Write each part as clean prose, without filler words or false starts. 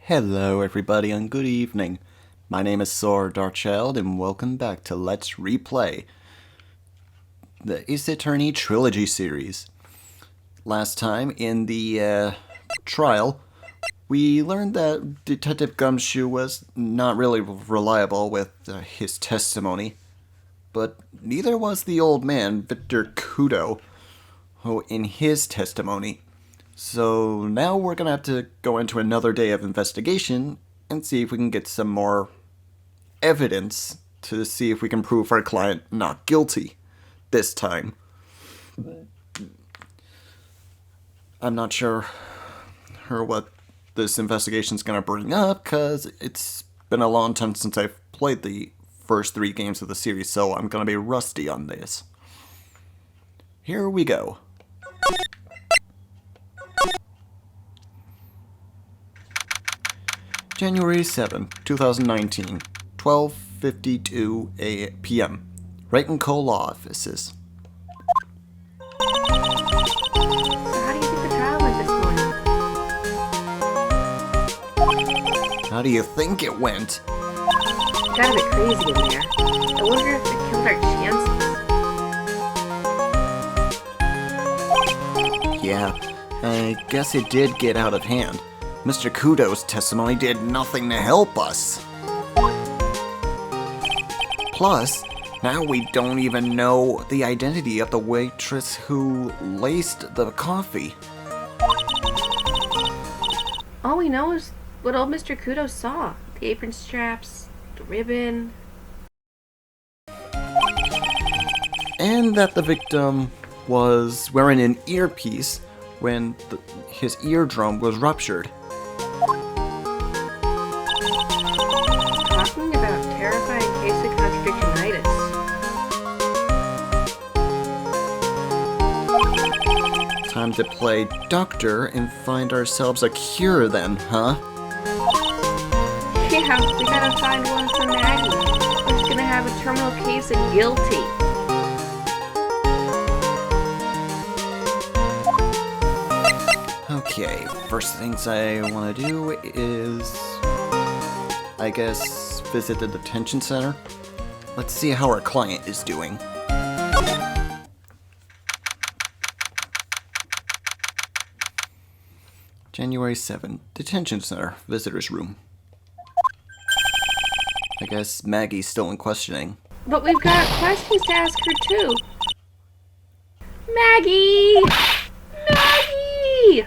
Hello everybody and good evening. My name is Saur Darkchylde and welcome back to Let's Replay the Ace Attorney Trilogy series. Last time in the trial, we learned that Detective Gumshoe was not really reliable with his testimony, but neither was the old man, Victor Kudo, in his testimony. So now we're going to have to go into another day of investigation and see if we can get some more evidence to see if we can prove our client not guilty this time. I'm not sure what this investigation is going to bring up because it's been a long time since I've played the first 3 games of the series, so I'm going to be rusty on this. Here we go. January 7, 2019, 12:52 p.m. Wright & Co. Law Offices. So how do you think the trial went this morning? How do you think it went? It got a bit crazy in there. I wonder if it killed our chances. Yeah, I guess it did get out of hand. Mr. Kudo's testimony did nothing to help us. Plus, now we don't even know the identity of the waitress who laced the coffee. All we know is what old Mr. Kudo saw. The apron straps, the ribbon. And that the victim was wearing an earpiece when his eardrum was ruptured. Talking about terrifying case of contradictionitis. Time to play doctor and find ourselves a cure then, huh? Yeah, we gotta find one for Maggie. Who's gonna have a terminal case of guilty. Okay, first things I want to do is, I guess, visit the detention center. Let's see how our client is doing. January 7, detention center, visitor's room. I guess Maggie's still in questioning. But we've got questions to ask her too. Maggie! Maggie!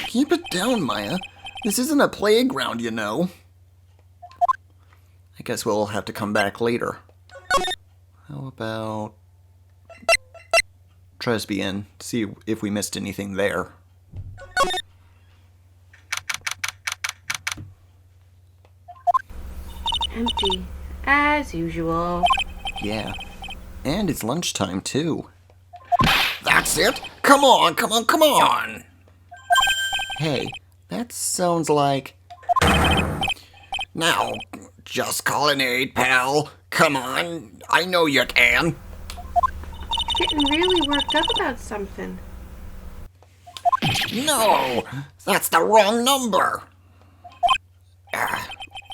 Keep it down, Maya. This isn't a playground, you know. I guess we'll have to come back later. How about Tresby Inn? See if we missed anything there. Empty, as usual. Yeah. And it's lunchtime, too. That's it? Come on, come on, come on! Hey, that sounds like... Now, just call an aide, pal. Come on, I know you can. Getting really worked up about something. No, that's the wrong number.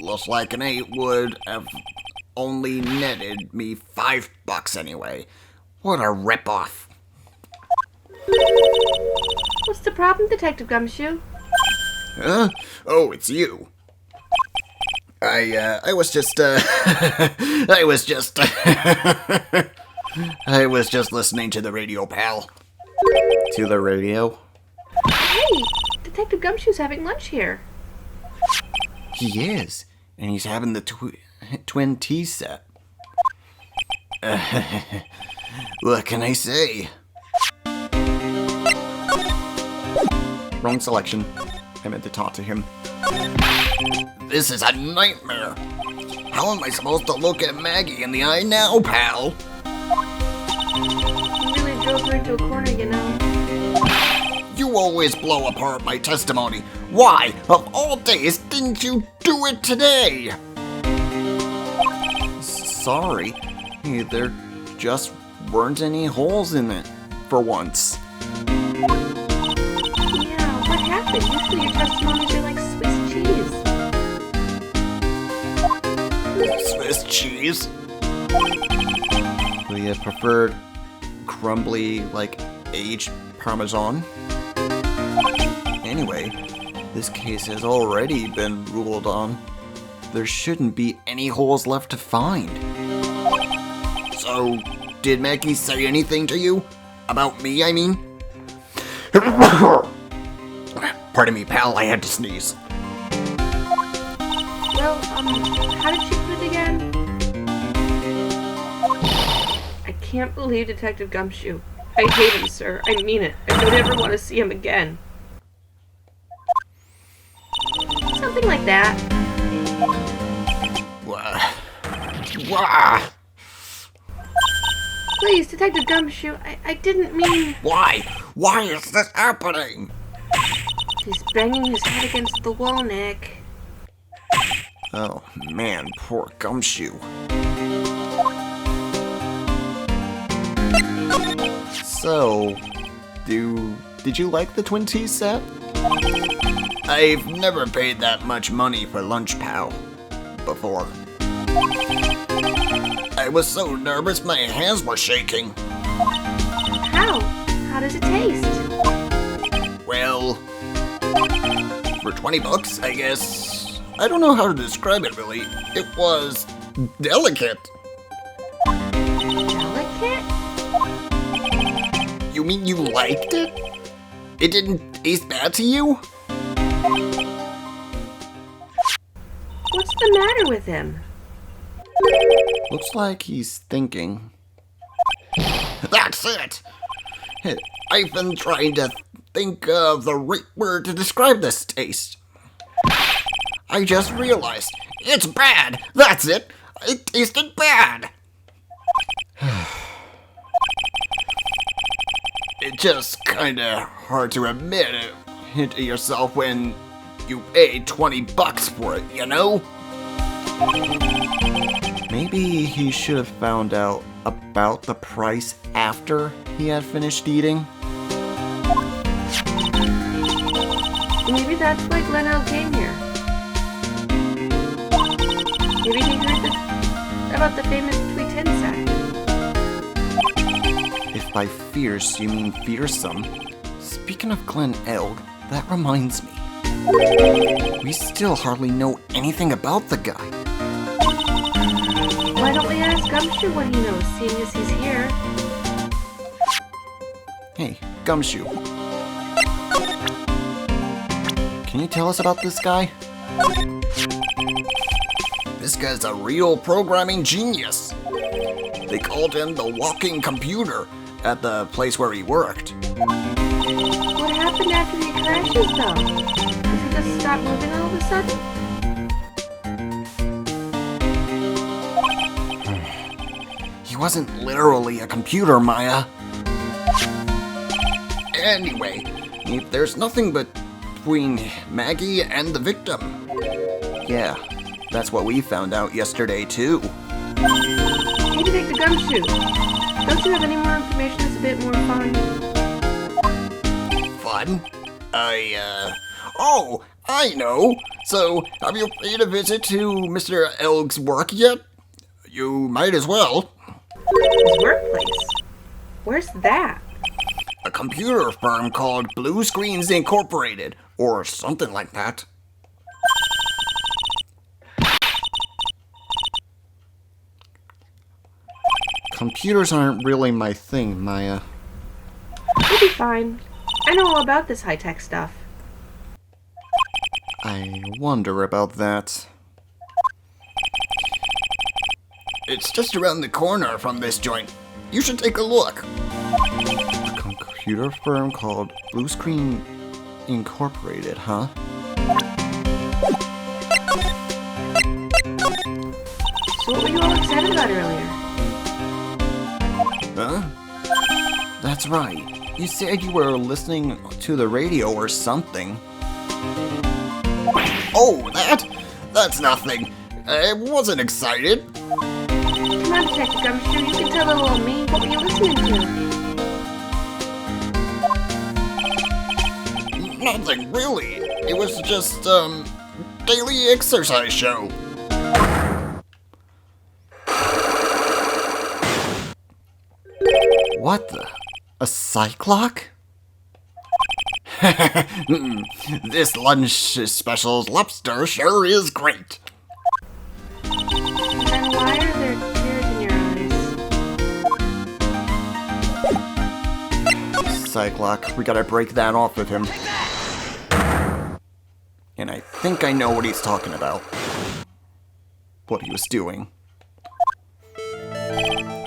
Looks like an 8 would have only netted me $5 anyway. What a ripoff. What's the problem, Detective Gumshoe? Huh? Oh, it's you. I was just, I was just listening to the radio, pal. To the radio? Hey, Detective Gumshoe's having lunch here. He is, and he's having the twin tea set. What can I say? Wrong selection. I meant to talk to him. This is a nightmare. How am I supposed to look at Maggie in the eye now, pal? You really drove her into a corner, you know. You always blow apart my testimony. Why, of all days, didn't you do it today? Sorry. There just weren't any holes in it, for once. Yeah, what happened? Usually your testimonies are like Swiss cheese. please. Do you prefer crumbly, like, aged Parmesan? Anyway, this case has already been ruled on. There shouldn't be any holes left to find. So, did Maggie say anything to you? About me, I mean? Pardon me, pal, I had to sneeze. Well, how did she put it again? I can't believe Detective Gumshoe. I hate him, sir. I mean it. I don't ever want to see him again. Something like that. Wah. Please, Detective Gumshoe, I didn't mean... Why? Why is this happening? He's banging his head against the wall, Nick. Oh, man, poor Gumshoe. So, did you like the Twin Tea set? I've never paid that much money for lunch, pal. Before. I was so nervous my hands were shaking. How? How does it taste? Well, for $20, I guess. I don't know how to describe it, really. It was delicate. Delicate? You mean you liked it? It didn't taste bad to you? What's the matter with him? Looks like he's thinking. That's it! I've been trying to think of the right word to describe this taste. I just realized. It's bad! That's it! It tasted bad! It's just kinda hard to admit it to yourself when you paid $20 for it, you know? Maybe he should have found out about the price after he had finished eating. Maybe that's why Glenelg came here. Maybe he heard about the famous Tweetin sack. If by fierce you mean fearsome, speaking of Glenelg, that reminds me. We still hardly know anything about the guy. Why don't we ask Gumshoe what he knows, seeing as he's here? Hey, Gumshoe. Can you tell us about this guy? This guy's a real programming genius. They called him the walking computer at the place where he worked. What happened after he crashes, though? Does he just stop moving all of a sudden? He wasn't literally a computer, Maya. Anyway, there's nothing between Maggie and the victim. Yeah, that's what we found out yesterday, too. Hey, Detective Gumshoe. Don't you have any more information that's a bit more fun? Fun? Oh, I know. So, have you paid a visit to Mr. Elg's work yet? You might as well. His workplace? Where's that? A computer firm called Blue Screens Incorporated, or something like that. Computers aren't really my thing, Maya. You'll be fine. I know all about this high-tech stuff. I wonder about that. It's just around the corner from this joint. You should take a look. A computer firm called Blue Screen Incorporated, huh? So what were you all excited about earlier? Huh? That's right. You said you were listening to the radio or something. Oh, that's nothing. I wasn't excited. Come on, Detective Gumshoe, you can tell little old me. What were you listening to? Nothing really. It was just, daily exercise show. What the? A cyclock? This lunch special's lobster sure is great. Then why are there tears in your eyes? Cyclock, we gotta break that off of him. And I think I know what he's talking about. What he was doing.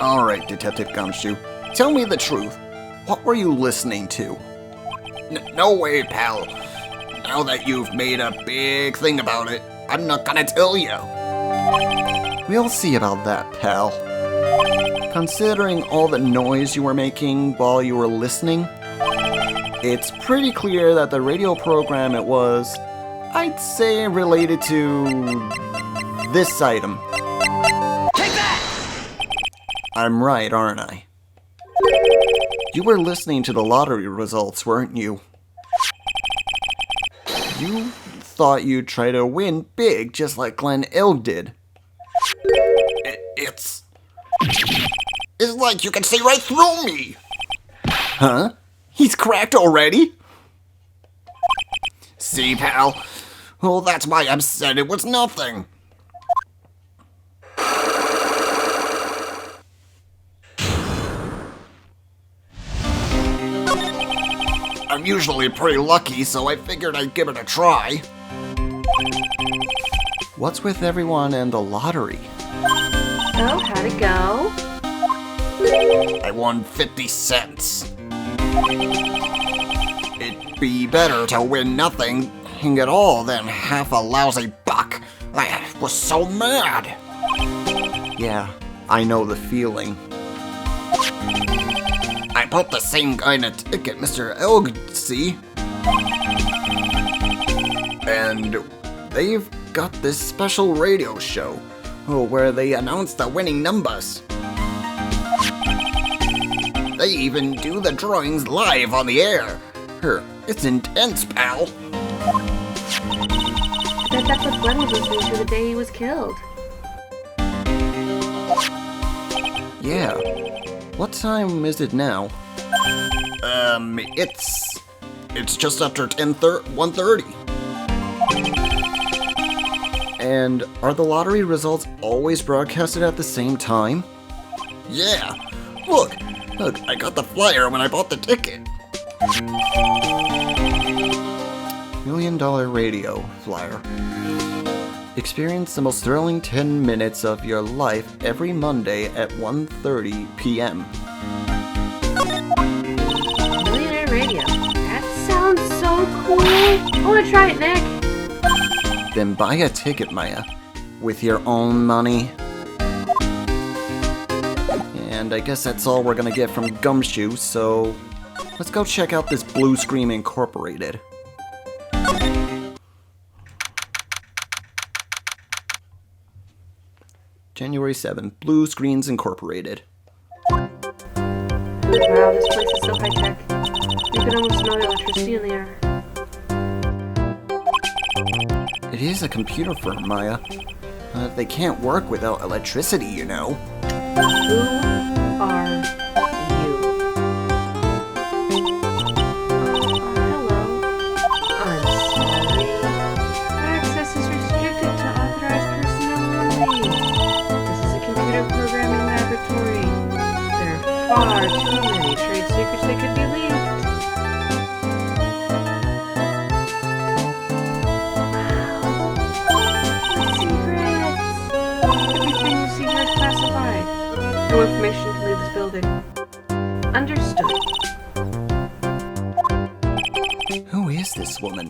Alright, Detective Gumshoe, tell me the truth. What were you listening to? No way, pal. Now that you've made a big thing about it, I'm not gonna tell you. We'll see about that, pal. Considering all the noise you were making while you were listening, it's pretty clear that the radio program it was, I'd say, related to this item. Take that! I'm right, aren't I? You were listening to the lottery results, weren't you? You thought you'd try to win big just like Glenn Elg did. It's like you can see right through me! Huh? He's cracked already? See, pal? Well, that's why I said it was nothing. I'm usually pretty lucky, so I figured I'd give it a try. What's with everyone and the lottery? Oh, how'd it go? I won 50 cents. It'd be better to win nothing at all than half a lousy buck. I was so mad. Yeah, I know the feeling. I bought the same kind of ticket Mr. Elg, see? And they've got this special radio show where they announce the winning numbers. They even do the drawings live on the air. It's intense, pal. I bet that's what Glenn was listening to the day he was killed. Yeah. What time is it now? It's just after 1:30. And are the lottery results always broadcasted at the same time? Yeah. Look, I got the flyer when I bought the ticket. $1 million radio flyer. Experience the most thrilling 10 minutes of your life every Monday at 1:30 p.m. Millionaire Radio. That sounds so cool. I want to try it, Nick. Then buy a ticket, Maya, with your own money. And I guess that's all we're gonna get from Gumshoe, so let's go check out this Blue Screen Incorporated. January 7th, Blue Screens Incorporated. Wow, this place is so high-tech. You can almost smell the electricity in the air. It is a computer firm, Maya. They can't work without electricity, you know. Who are you? Hello. I'm sorry. Access is restricted to authorized personnel only. This is a computer programming laboratory. There are far too many trade secrets that could be leaked. Classified. No information to leave this building. Understood. Who is this woman?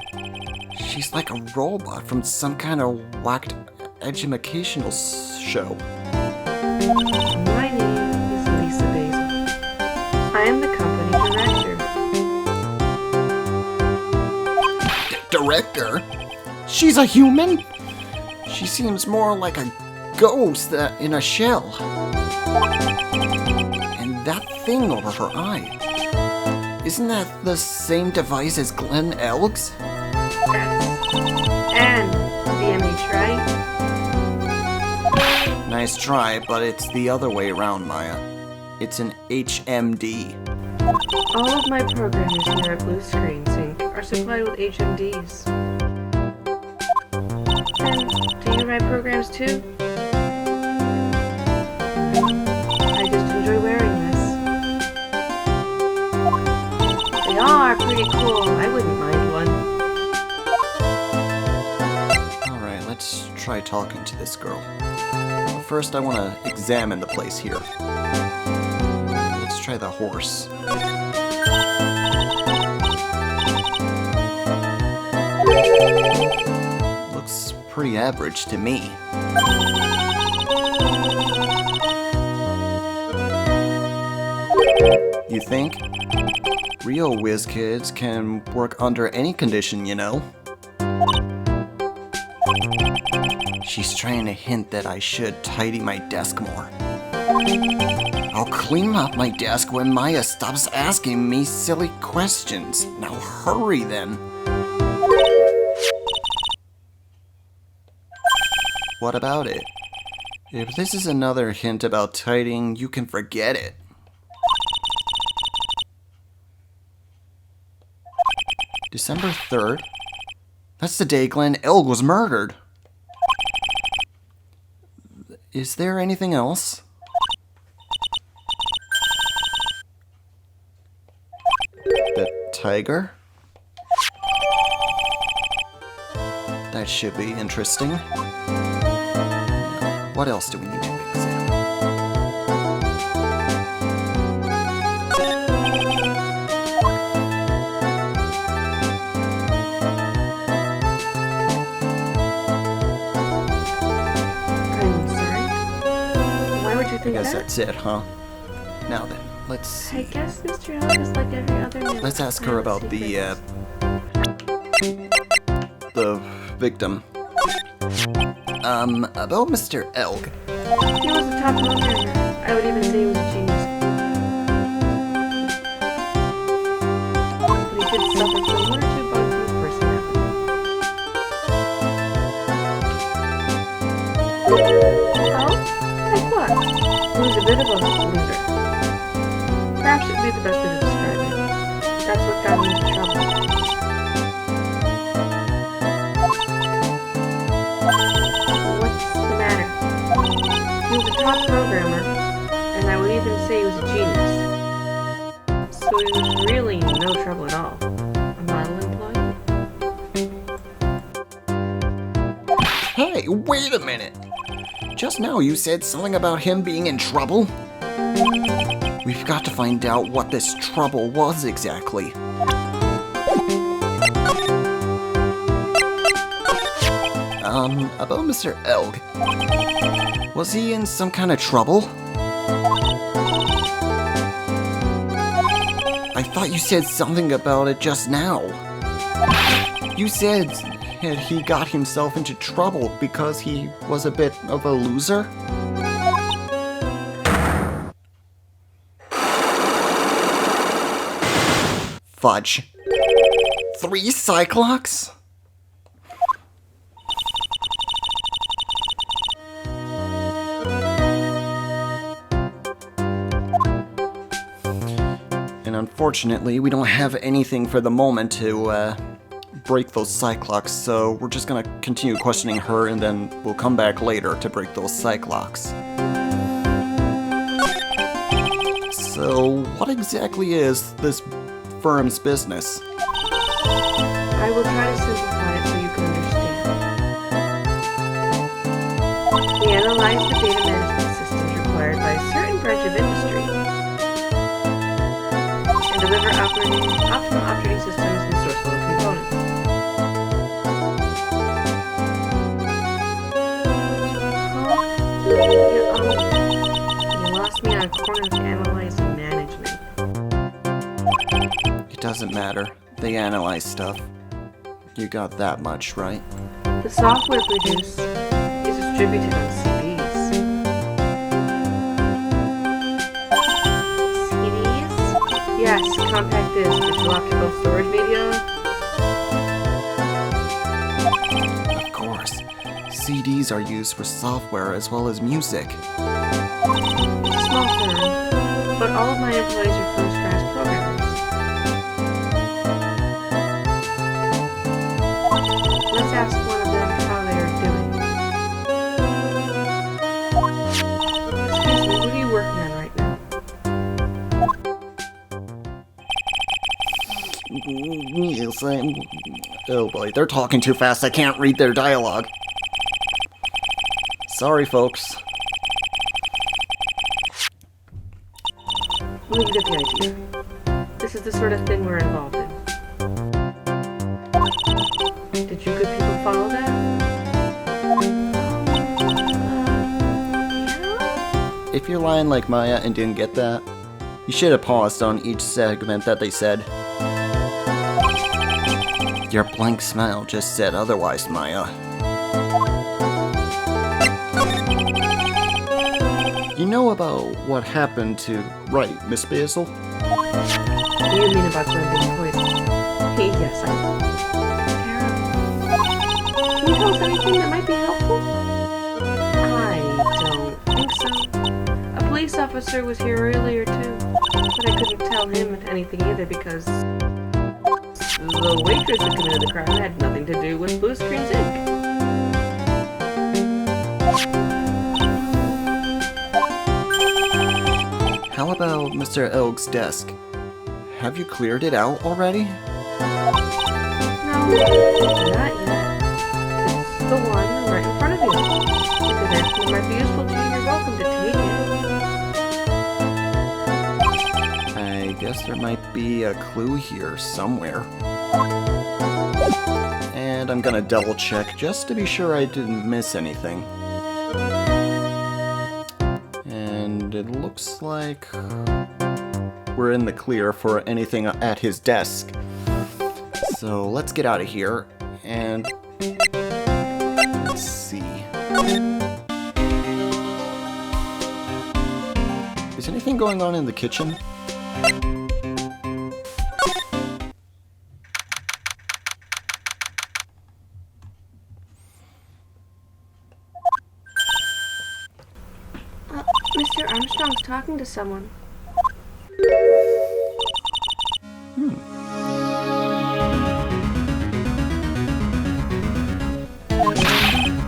She's like a robot from some kind of whacked educational show. My name is Lisa Basil. I am the company director. Director? She's a human? She seems more like a ghost in a shell. And that thing over her eye. Isn't that the same device as Glenn Elg's? Yes. And DMH, right? Nice try, but it's the other way around, Maya. It's an HMD. All of my programmers here at Blue Screen Sync are supplied with HMDs. And do you write programs too? I just enjoy wearing this. They are pretty cool. I wouldn't mind one. Alright, let's try talking to this girl. First, I want to examine the place here. Let's try the horse. Looks pretty average to me. You think? Real whiz kids can work under any condition, you know? She's trying to hint that I should tidy my desk more. I'll clean up my desk when Maya stops asking me silly questions. Now hurry then. What about it? If this is another hint about tidying, you can forget it. December 3rd? That's the day Glenn Elg was murdered. Is there anything else? The tiger? That should be interesting. What else do we need to examine? I'm sorry. Why would you I think guess that? that's it, huh? Now then, let's see. I guess Mr. Elk is like every other man. Let's ask her about the victim. About Mr. Elg. He was a top programmer. I would even say he was a genius. But he did suffer from one or two bugs in his personality. Oh? Like what? He was a bit of a loser. Perhaps it would be the best way to describe it. That's what got him into trouble. What's the matter? He was a top programmer, and I would even say he was a genius. So he was really no trouble at all. A model employee? Hey, wait a minute! Just now you said something about him being in trouble? We've got to find out what this trouble was exactly. About Mr. Elg. Was he in some kind of trouble? I thought you said something about it just now. You said he got himself into trouble because he was a bit of a loser? Fudge. 3 Cyclops? And unfortunately, we don't have anything for the moment to break those Cyclops, so we're just gonna continue questioning her and then we'll come back later to break those Cyclops. So, what exactly is this firm's business? I will try to simplify it so you can understand. We analyze the data management systems required by a certain branch of industry and deliver optimal operating systems and source level components. You lost me on a corner of analyzing management. It doesn't matter. They analyze stuff. You got that much, right? The software produced is distributed on CDs. CDs? Yes, compact disc, digital optical storage media. Of course. CDs are used for software as well as music. Small firm, all of my employees are first-class programmers. Let's ask one of them how they are doing. Excuse me, what are you working on right now? Yes, oh boy, they're talking too fast. I can't read their dialogue. Sorry, folks. We'll get the idea. This is the sort of thing we're involved in. Did you good people follow that? Yeah? If you're lying like Maya and didn't get that, you should have paused on each segment that they said. Your blank smile just said otherwise, Maya. You know about what happened to... Right, Miss Basil? You mean about Glenn being poisoned? Yes, I know. Terrible. Can you tell us anything that might be helpful? I don't think so. A police officer was here earlier too, but I couldn't tell him anything either because the waitress that committed the crime had nothing to do with Blue Screens Inc. How about Mr. Elg's desk? Have you cleared it out already? No, not yet. It's the one right in front of you. If there's anything that might be useful to you, you're welcome to take it. I guess there might be a clue here somewhere. And I'm gonna double check just to be sure I didn't miss anything. And it looks like we're in the clear for anything at his desk. So let's get out of here and let's see. Is anything going on in the kitchen? Mr. Armstrong's talking to someone.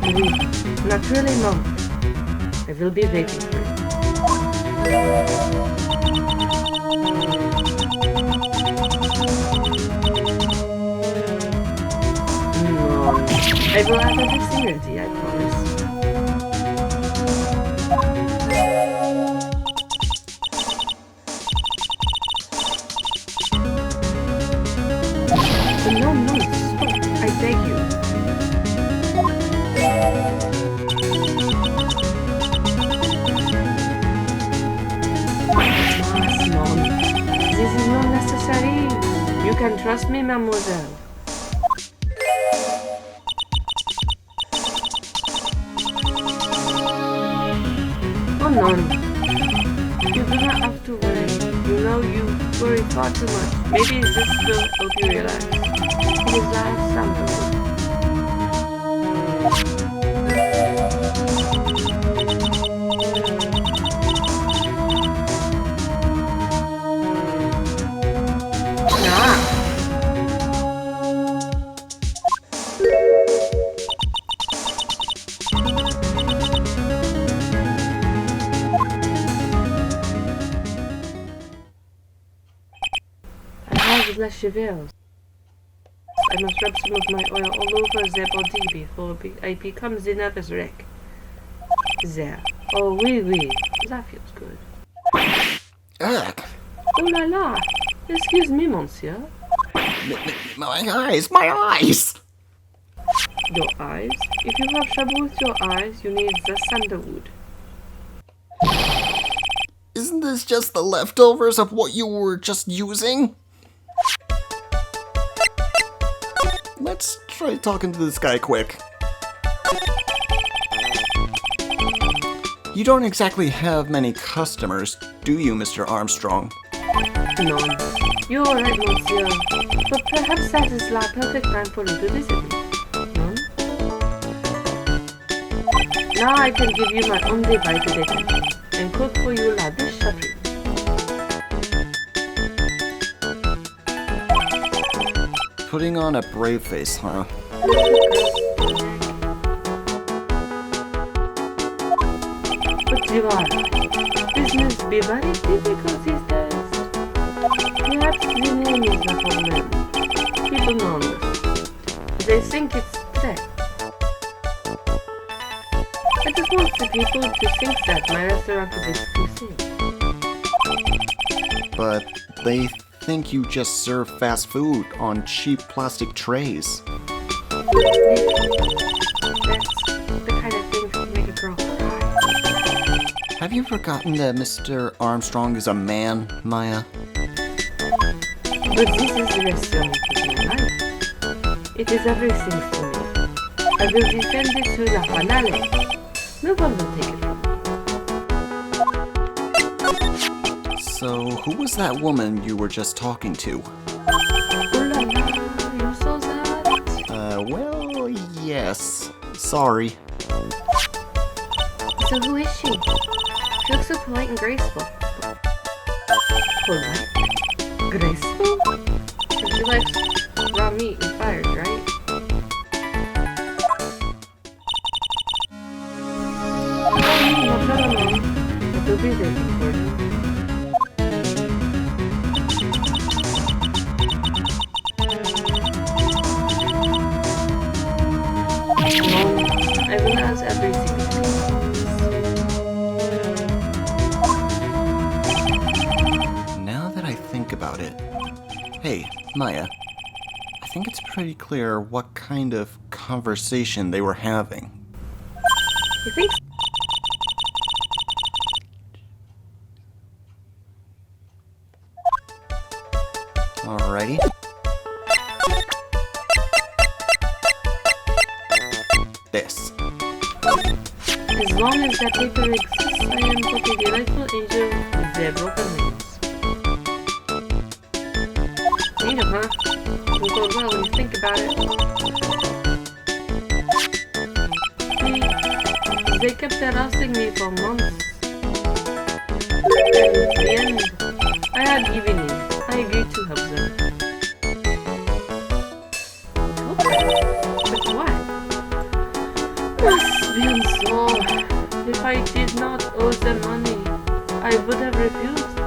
Oui, naturellement. I will be waiting for you. No, I will have everything ready, I promise. No, stop. I beg you. Simone, this is not necessary. You can trust me, mademoiselle. Oh, no. You do not have to worry. You know you worry far too much. Maybe this will help you relax. It is like something. La chevelle. I must rub some of my oil all over their body before I become the nervous wreck. There. Oh, oui. That feels good. Ugh. Oh la la. Excuse me, monsieur. My eyes! Your eyes? If you have trouble with your eyes, you need the sandalwood. Isn't this just the leftovers of what you were just using? Let's try talking to this guy quick. You don't exactly have many customers, do you, Mr. Armstrong? None. You're right, monsieur. But perhaps that is the perfect time for you to visit me. None? Now I can give you my undivided attention and cook for you la dish chateau. putting on a brave face, huh? But you are. Business be very difficult these days. Perhaps the name is the problem. People know this. They think it's threat. I just want the people to think that my restaurant is exclusive. But they think you just serve fast food on cheap plastic trays. That's the kind of thing that make a girl cry. Have you forgotten that Mr. Armstrong is a man, Maya? But this is the restaurant of my life. It is everything for me. I will defend it to the finale. No one will take it from me. So, who was that woman you were just talking to? Oh la la, you saw that? Well, yes. Sorry. So who is she? She looks so polite and graceful. Polite? Graceful? And she likes raw meat and fires, right? No. But they'll be there for you. I will ask everything. Now that I think about it. Hey, Maya. I think it's pretty clear what kind of conversation they were having. You think so? Alrighty. This. As long as that paper exists, I am but a delightful angel with their broken wings. Kind of, huh? Doesn't go well when you think about it. See, they kept harassing me for months. And in the end, I had given in. I agreed to help them. Help them? But what? Must be Saur. If I did not owe them money, I would have refused.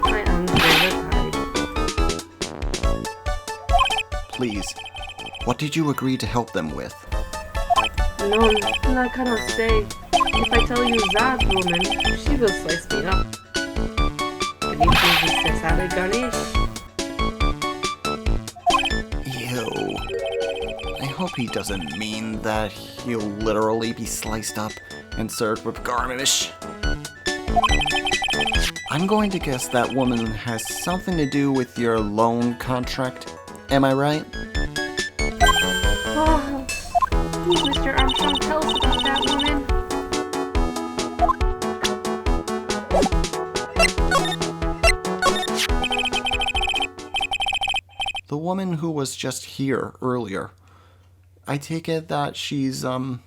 My hands were tied. Please. What did you agree to help them with? No, I cannot say. If I tell you that woman, she will slice me up. Garnish. Ew. I hope he doesn't mean that he'll literally be sliced up and served with garnish. I'm going to guess that woman has something to do with your loan contract. Am I right? Oh, please, Mr. Armstrong, tell us about that woman. The woman who was just here earlier. I take it that she's, Why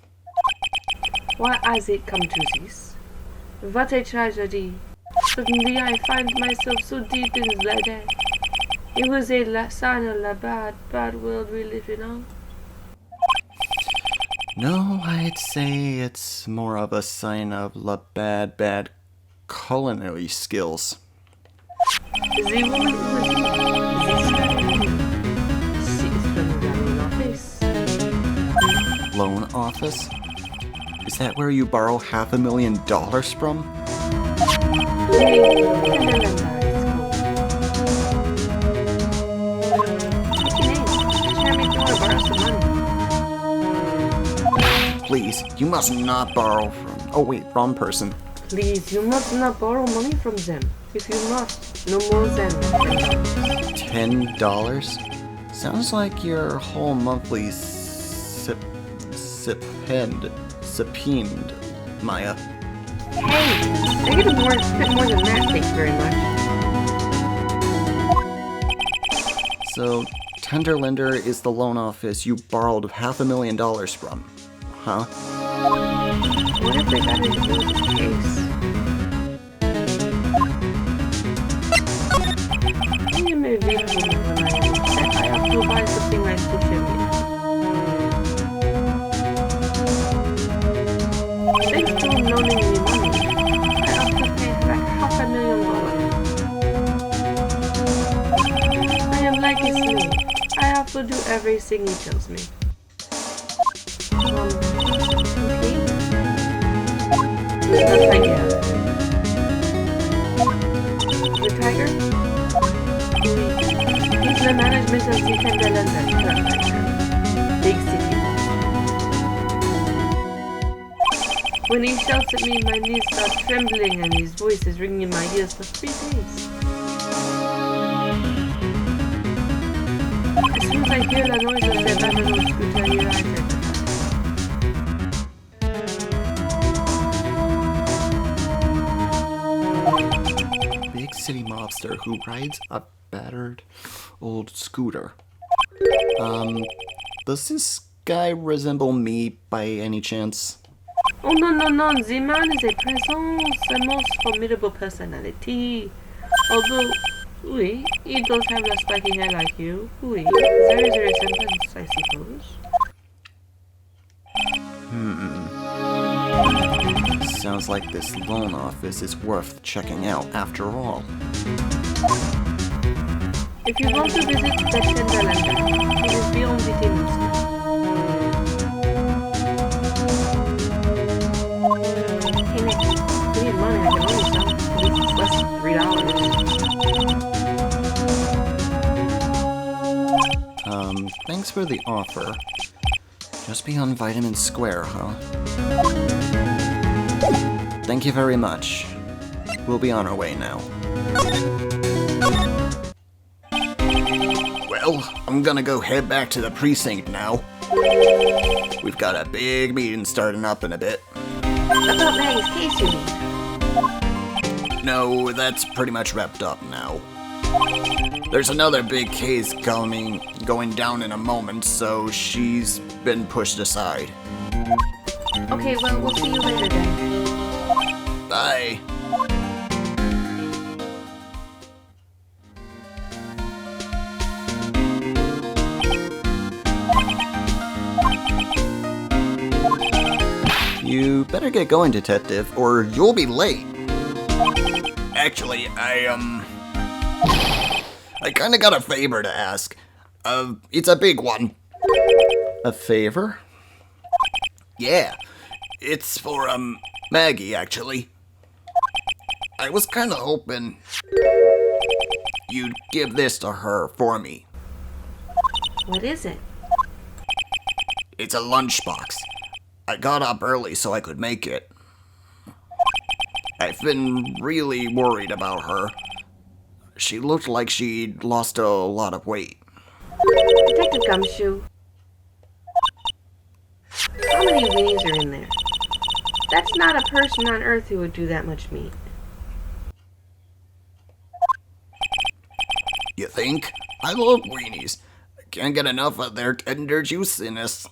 has it come to this? What a tragedy. Suddenly I find myself so deep in the dead. It was a sign of the bad world we live in on. No, I'd say it's more of a sign of the bad culinary skills. The woman who was she is from the loan office. Loan office? Is that where you borrow $500,000 from? Please, you must not borrow from... Oh wait, wrong person. Please, you must not borrow money from them. If you must, no more than $10? Sounds like your whole monthly subpoenaed, Maya. Hey, I get a bit more than that, thanks very much. So, Tenderlender is the loan office you borrowed $500,000 from, huh? What if they got into this case? I am a victim when I have to buy something nice to Jimmy. Thanks to him loaning me money, I have to pay back $500,000. I am like his slave. I have to do everything he tells me. Okay? Who's the tiger? The tiger? He's the management of the Darkchylde. Big city. When he shouts at me, my knees start trembling and his voice is ringing in my ears for 3 days. As soon as I hear the noise of their Babylon scooter, I take Big city mobster who rides a battered old scooter. Does this guy resemble me by any chance? Oh no, the man is a presence, a most formidable personality. Although, oui, he does have the spiky hair like you. Oui, there is a resemblance, I suppose. Sounds like this loan office is worth checking out after all. If you want to visit Darkchylde, it is beyond the Minister. Hey Nick, we need money, I can only sell. At least it's less than $3. Thanks for the offer. Just beyond Vitamin Square, huh? Thank you very much. We'll be on our way now. Well, I'm gonna go head back to the precinct now. We've got a big meeting starting up in a bit. About Maggie's case, you mean? No, that's pretty much wrapped up now. There's another big case going down in a moment, so she's been pushed aside. Okay, well, we'll see you later then. Bye. You better get going, detective, or you'll be late. Actually, I kinda got a favor to ask. It's a big one. A favor? Yeah. It's for, Maggie, actually. I was kinda hoping you'd give this to her for me. What is it? It's a lunchbox. I got up early so I could make it. I've been really worried about her. She looked like she'd lost a lot of weight. Detective Gumshoe. How many weenies are in there? That's not a person on Earth who would do that much meat. You think? I love weenies. I can't get enough of their tender juiciness.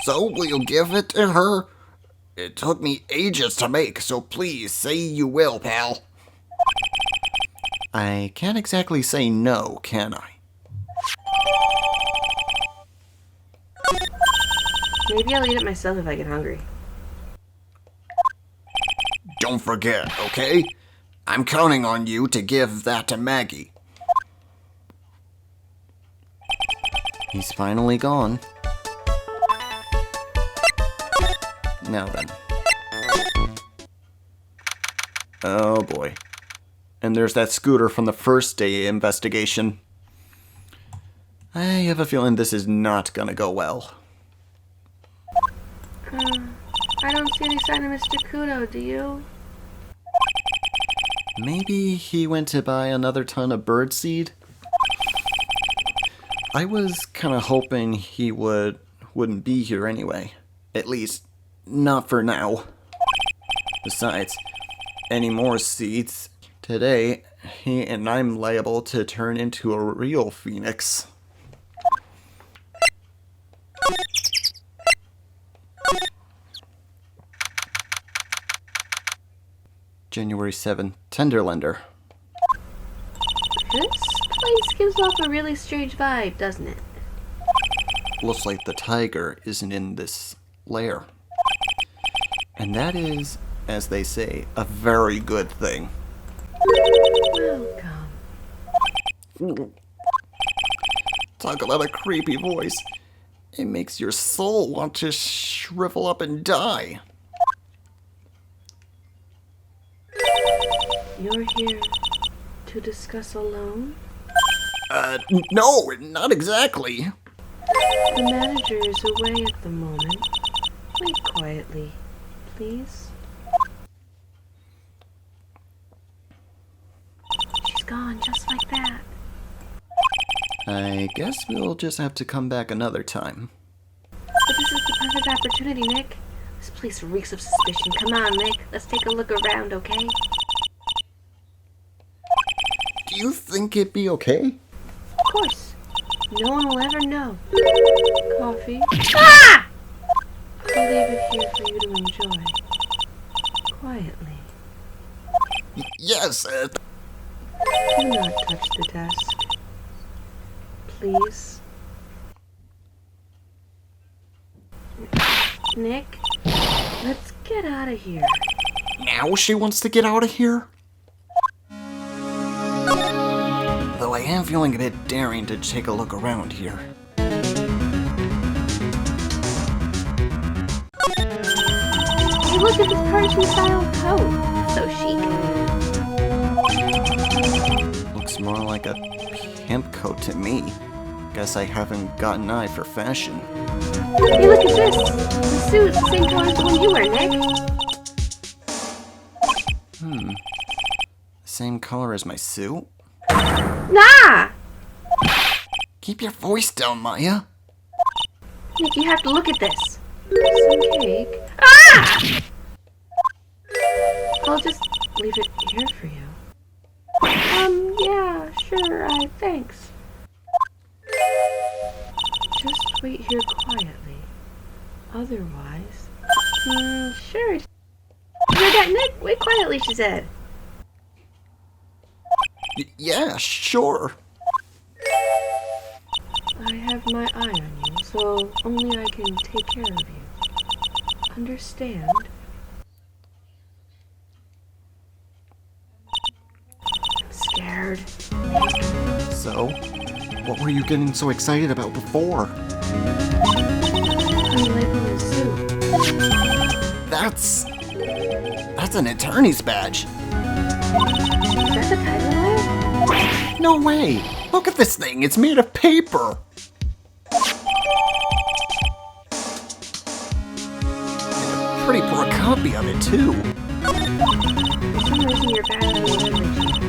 So, will you give it to her? It took me ages to make, so please say you will, pal. I can't exactly say no, can I? Maybe I'll eat it myself if I get hungry. Don't forget, okay? I'm counting on you to give that to Maggie. He's finally gone. Now then. Oh boy. And there's that scooter from the first day investigation. I have a feeling this is not gonna go well. I don't see any sign of Mr. Kudo, do you? Maybe he went to buy another ton of birdseed? I was kind of hoping he wouldn't be here anyway. At least, not for now. Besides, any more seeds today, he and I'm liable to turn into a real phoenix. January 7th, Tenderlander. This place gives off a really strange vibe, doesn't it? Looks like the tiger isn't in this lair. And that is, as they say, a very good thing. Welcome. Talk about a creepy voice. It makes your soul want to shrivel up and die. You're here to discuss alone? No, not exactly. The manager is away at the moment. Wait quietly, please. She's gone just like that. I guess we'll just have to come back another time. But this is the perfect opportunity, Nick. This place reeks of suspicion. Come on, Nick. Let's take a look around, okay? Do you think it'd be okay? Of course. No one will ever know. Coffee? Ah! I'll leave it here for you to enjoy. Quietly. Yes, Do not touch the desk. Please. Nick, let's get out of here. now she wants to get out of here? Though I am feeling a bit daring to take a look around here. Hey, look at this cartoon-style coat. So chic. Looks more like a pimp coat to me. Guess I haven't got an eye for fashion. Hey, look at this. The suit's the same color as the one you wear, Nick. Same color as my suit? Nah! Keep your voice down, Maya. Nick, you have to look at this. Some cake. Ah! I'll just leave it here for you. Yeah, sure, thanks. Just wait here quietly. Otherwise... sure. You heard that, Nick? Wait quietly, she said. Yeah, sure. I have my eye on you, so only I can take care of you. Understand? I'm scared. So, what were you getting so excited about before? I'm living in soup. That's an attorney's badge. Is that the title? No way! Look at this thing, it's made of paper! And a pretty poor copy of it, too. For some reason your battery is really cheap.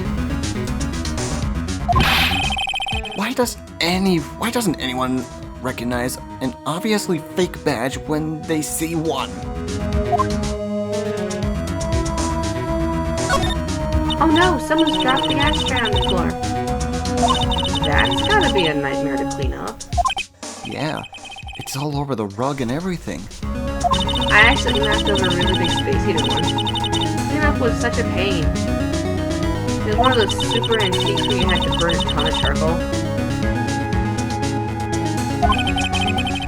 Why doesn't anyone recognize an obviously fake badge when they see one? Oh no, someone's dropped the ashtray on the floor. That's gotta be a nightmare to clean up. Yeah, it's all over the rug and everything. I actually knocked over a really big space heater once. Cleaning up was such a pain. It was one of those super antiques where you had to burn a ton of charcoal.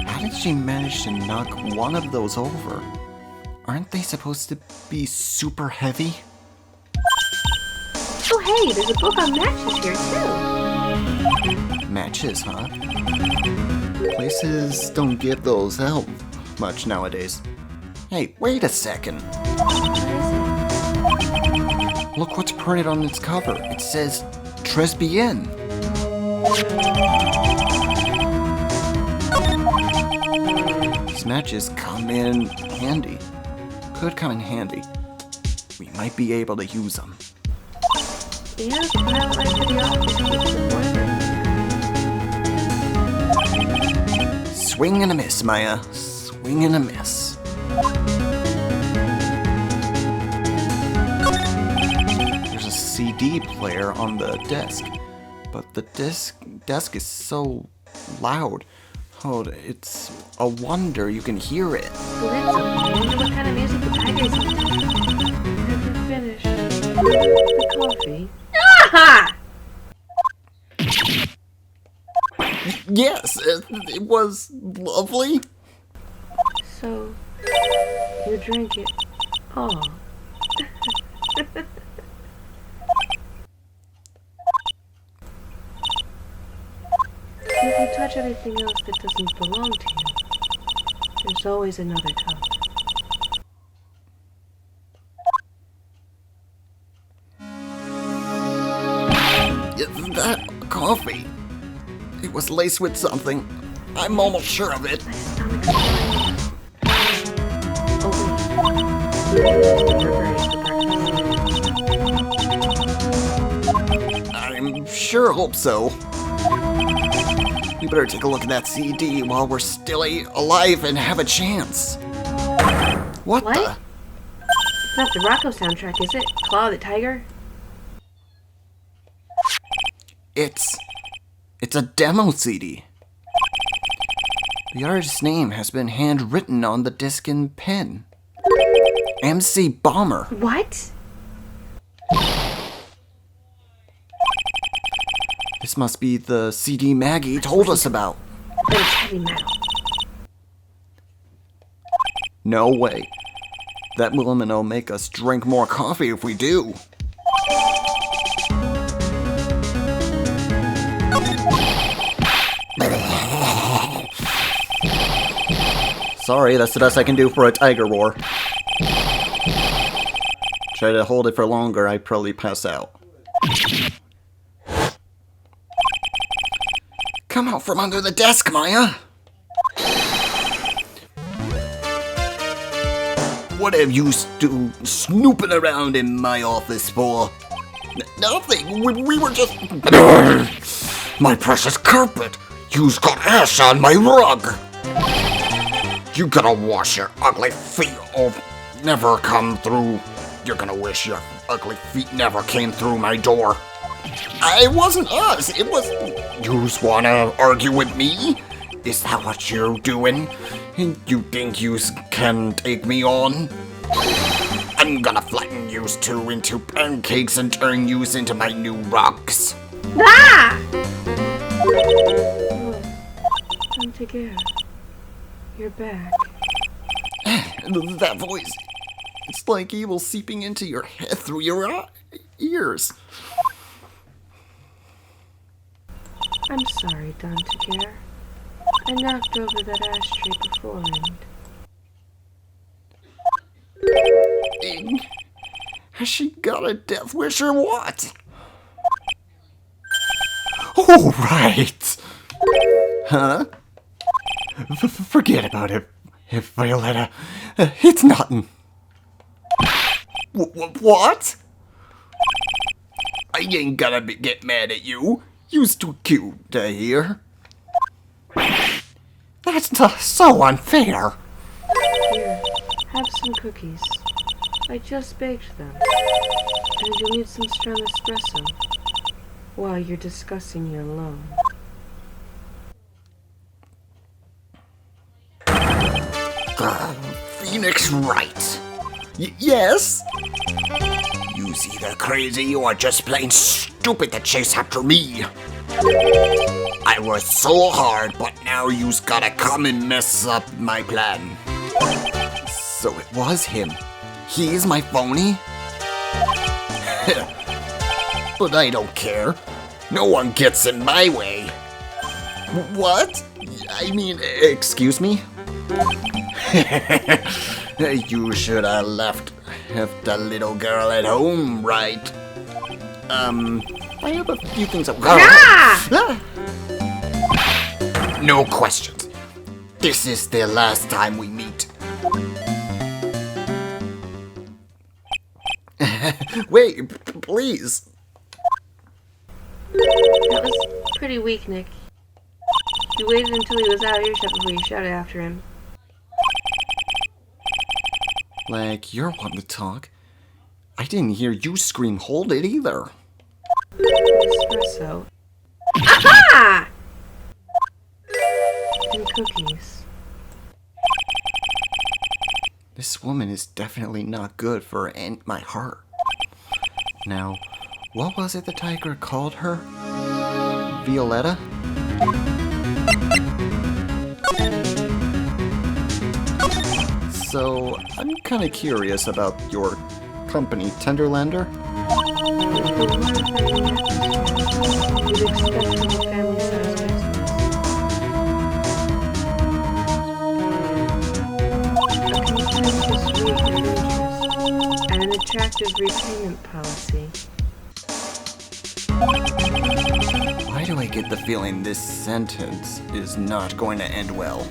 How did she manage to knock one of those over? Aren't they supposed to be super heavy? Oh hey, there's a book on matches here too. Matches, huh? Places don't give those out much nowadays. Hey, wait a second. What is it? Look what's printed on its cover. It says, Tres Bien. These matches come in handy. Could come in handy. We might be able to use them. Yeah, the pilot light for the office keeps the boiler. Swing and a miss, Maya. Swing and a miss. There's a CD player on the desk, but the desk is so loud. Oh, it's a wonder you can hear it. So that's I wonder what kind of music the tiger's into. Never finished. The coffee. Ah! Yes, it was lovely. So, you drank it all. If you touch anything else that doesn't belong to you, there's always another cup. That coffee, it was laced with something. I'm almost sure of it. My stomach's growling. Oh wait. I'm sure hope so. We better take a look at that CD while we're still alive and have a chance. What What? the? It's not the Rocco soundtrack, is it? Claw the Tiger? It's a demo CD. The artist's name has been handwritten on the disc in pen. MC Bomber. What? This must be the CD Maggie told us about. But it's heavy metal. No way. That woman will make us drink more coffee if we do. Sorry, that's the best I can do for a tiger roar. Try to hold it for longer, I'd probably pass out. Come out from under the desk, Maya! What have you snooping around in my office for? Nothing, we were just... My precious carpet! You've got ash on my rug! You gotta wash your ugly feet or never come through. You're gonna wish your ugly feet never came through my door. It wasn't us, it was... Yous wanna argue with me? Is that what you're doing? You think yous can take me on? I'm gonna flatten yous two into pancakes and turn yous into my new rugs. Ah! Oh, time to get. You're back. That voice, it's like evil seeping into your head through your ears. I'm sorry, Darkchylde. I knocked over that ashtray beforehand. Has she got a death wish or what? Oh, right. Huh? Forget about it, Violetta. It's nothing. What? I ain't gonna get mad at you. You's too cute to hear. That's so unfair. Here, have some cookies. I just baked them. And you'll need some strong espresso while you're discussing your loan. Phoenix Wright. Yes? You's either crazy or just plain stupid to chase after me. I worked so hard, but now you's gotta come and mess up my plan. So it was him. He's my phony? But I don't care. No one gets in my way. What? I mean, excuse me? You should have left the little girl at home, right? I have a few things I... Ah! No questions. This is the last time we meet. Wait, please. That was pretty weak, Nick. You waited until he was out of earshot before you shouted after him. Like, you're one to talk. I didn't hear you scream, hold it either. Espresso. Aha! And cookies. This woman is definitely not good for my heart. Now, what was it the tiger called her? Violetta? So, I'm kind of curious about your company, Tenderlander. You'd expect from a family-sized business. A consensus rate of interest and an attractive repayment policy. Why do I get the feeling this sentence is not going to end well?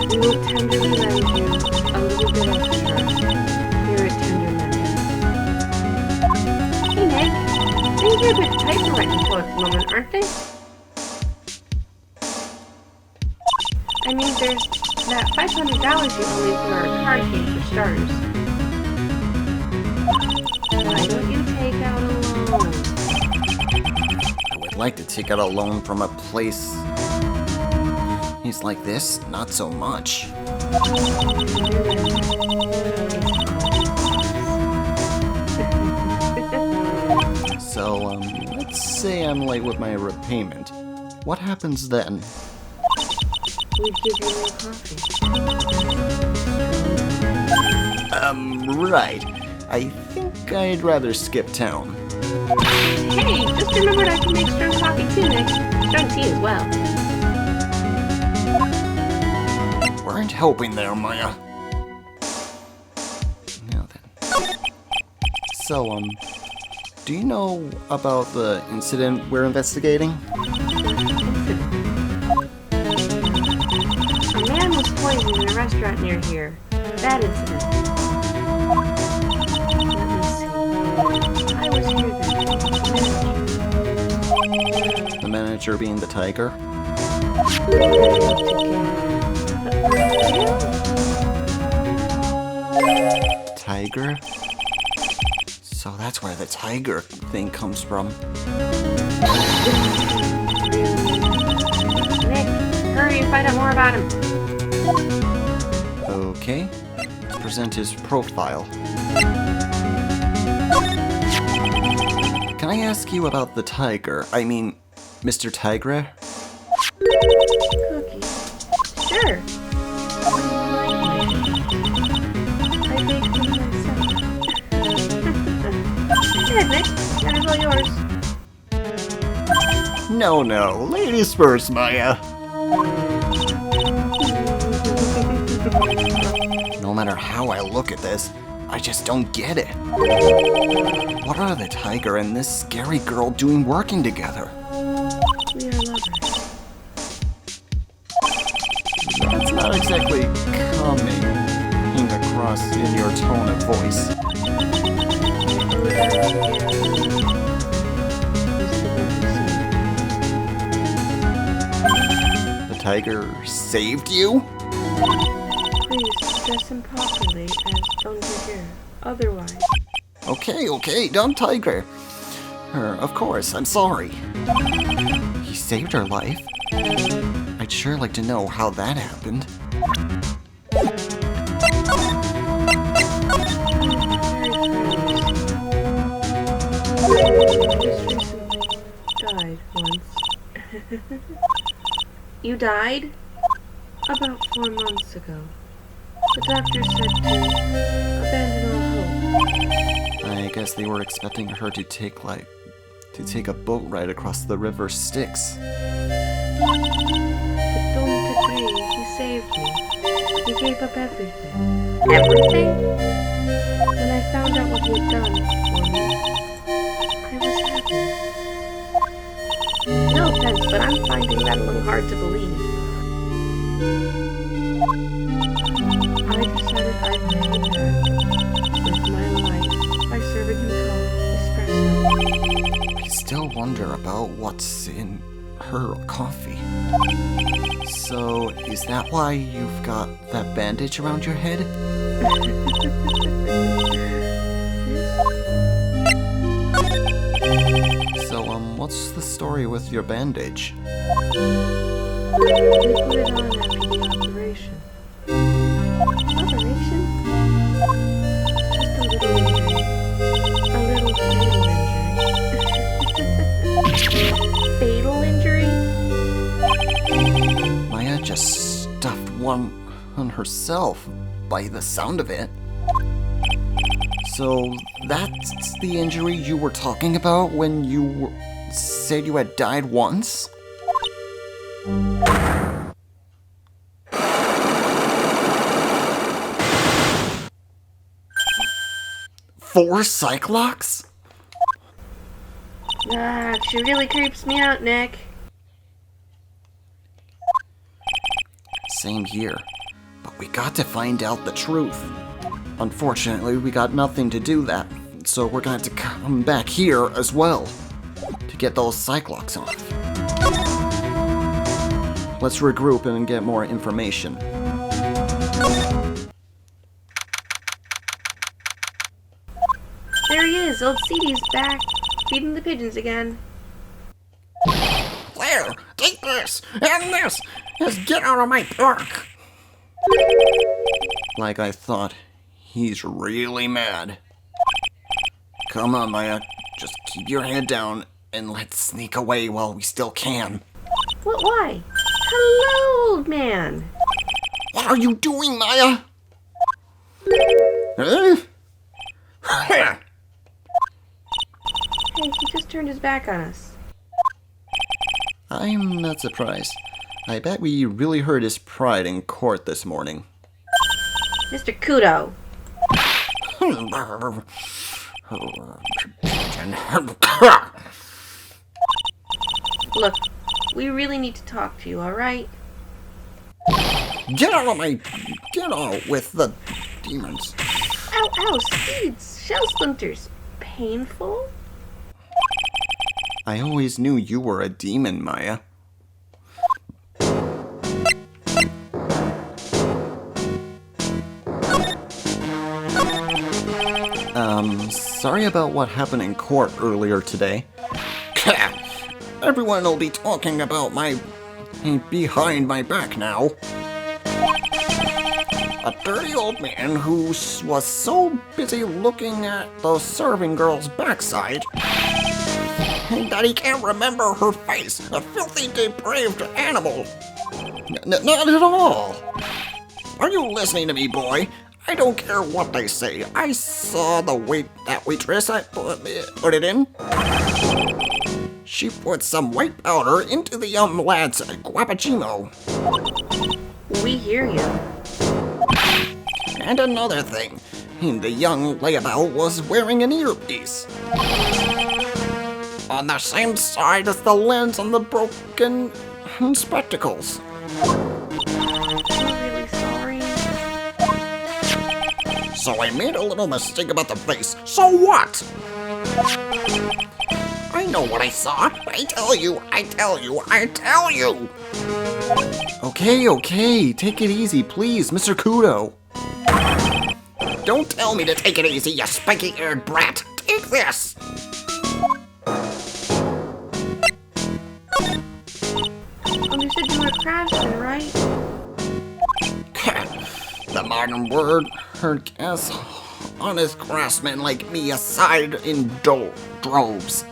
We will tenderly lend you a little bit extra here at Tenderlander. Hey Nick, things are a bit tight for right now at the moment, aren't they? I mean, there's that $500 you owe me for our card game for starters. Why don't you take out a loan? I would like to take out a loan from a place. He's like this, not so much. So, let's say I'm late with my repayment. What happens then? We give you more coffee. Right. I think I'd rather skip town. Hey, just remembered I can make strong coffee too, Nick. Strong tea as well. Weren't helping there, Maya. Now then. So, do you know about the incident we're investigating? A man was poisoned in a restaurant near here. That incident. Let me see. I was here then. The manager being the tiger? Tiger? So that's where the tiger thing comes from. Nick, hurry and find out more about him. Okay, let's present his profile. Can I ask you about the tiger? I mean, Mr. Tigre? Cookie. Sure. I baked them myself. Here, Nick. That is all yours. No, ladies first, Maya. No matter how I look at this, I just don't get it. What are the tiger and this scary girl doing working together? We are lovers. That's not exactly coming across in your tone of voice. The tiger saved you? Please dress him properly as Thunder. Otherwise, Okay, don't tiger. Of course, I'm sorry. He saved her life? I'd sure like to know how that happened. died once. You died? About 4 months ago. The doctor said to abandon all hope. I guess they were expecting her to take a boat ride across the river Styx. But don't agree, he saved me. He gave up everything. Everything? When I found out what he had done for me, I was happy. No offense, but I'm finding that a little hard to believe. I decided I'd pay him back with my life by serving him espresso. I still wonder about what's in her coffee. So, is that why you've got that bandage around your head? So, what's the story with your bandage? We put it on after the operation. Operation? Just a little injury. A little fatal injury. Fatal injury? Maya just stuffed one on herself. by the sound of it. So that's the injury you were talking about when you said you had died once? Four Cyclops? She really creeps me out, Nick. Same here. But we got to find out the truth. Unfortunately, we got nothing to do that, so we're going to have to come back here as well to get those Cyclops off. Let's regroup and get more information. There he is, old Seedy's back, feeding the pigeons again. There! Take this! And this! Just get out of my park! Like I thought, he's really mad. Come on, Maya. Just keep your head down and let's sneak away while we still can. What, why? Hello, old man. What are you doing, Maya? Huh? Hey, he just turned his back on us. I'm not surprised. I bet we really hurt his pride in court this morning. Mr. Kudo. Look, we really need to talk to you, alright? Get out with the demons. Ow, ow, seeds, shell splinters. Painful? I always knew you were a demon, Maya. Sorry about what happened in court earlier today. Everyone will be talking about my behind my back now. A dirty old man who was so busy looking at the serving girl's backside that he can't remember her face. A filthy, depraved animal. Not at all. Are you listening to me, boy? I don't care what they say. I saw that waitress I put it in. She put some white powder into the young lad's guappuccino. We hear you. And another thing, the young layabout was wearing an earpiece. On the same side as the lens on the broken spectacles. I'm really sorry. So I made a little mistake about the face. So what? I know what I saw. I tell you. Okay. Take it easy, please, Mr. Kudo. Don't tell me to take it easy, you spiky-eared brat. Take this. You said you were a craftsman, right? The modern word heard cast honest craftsmen like me aside in droves.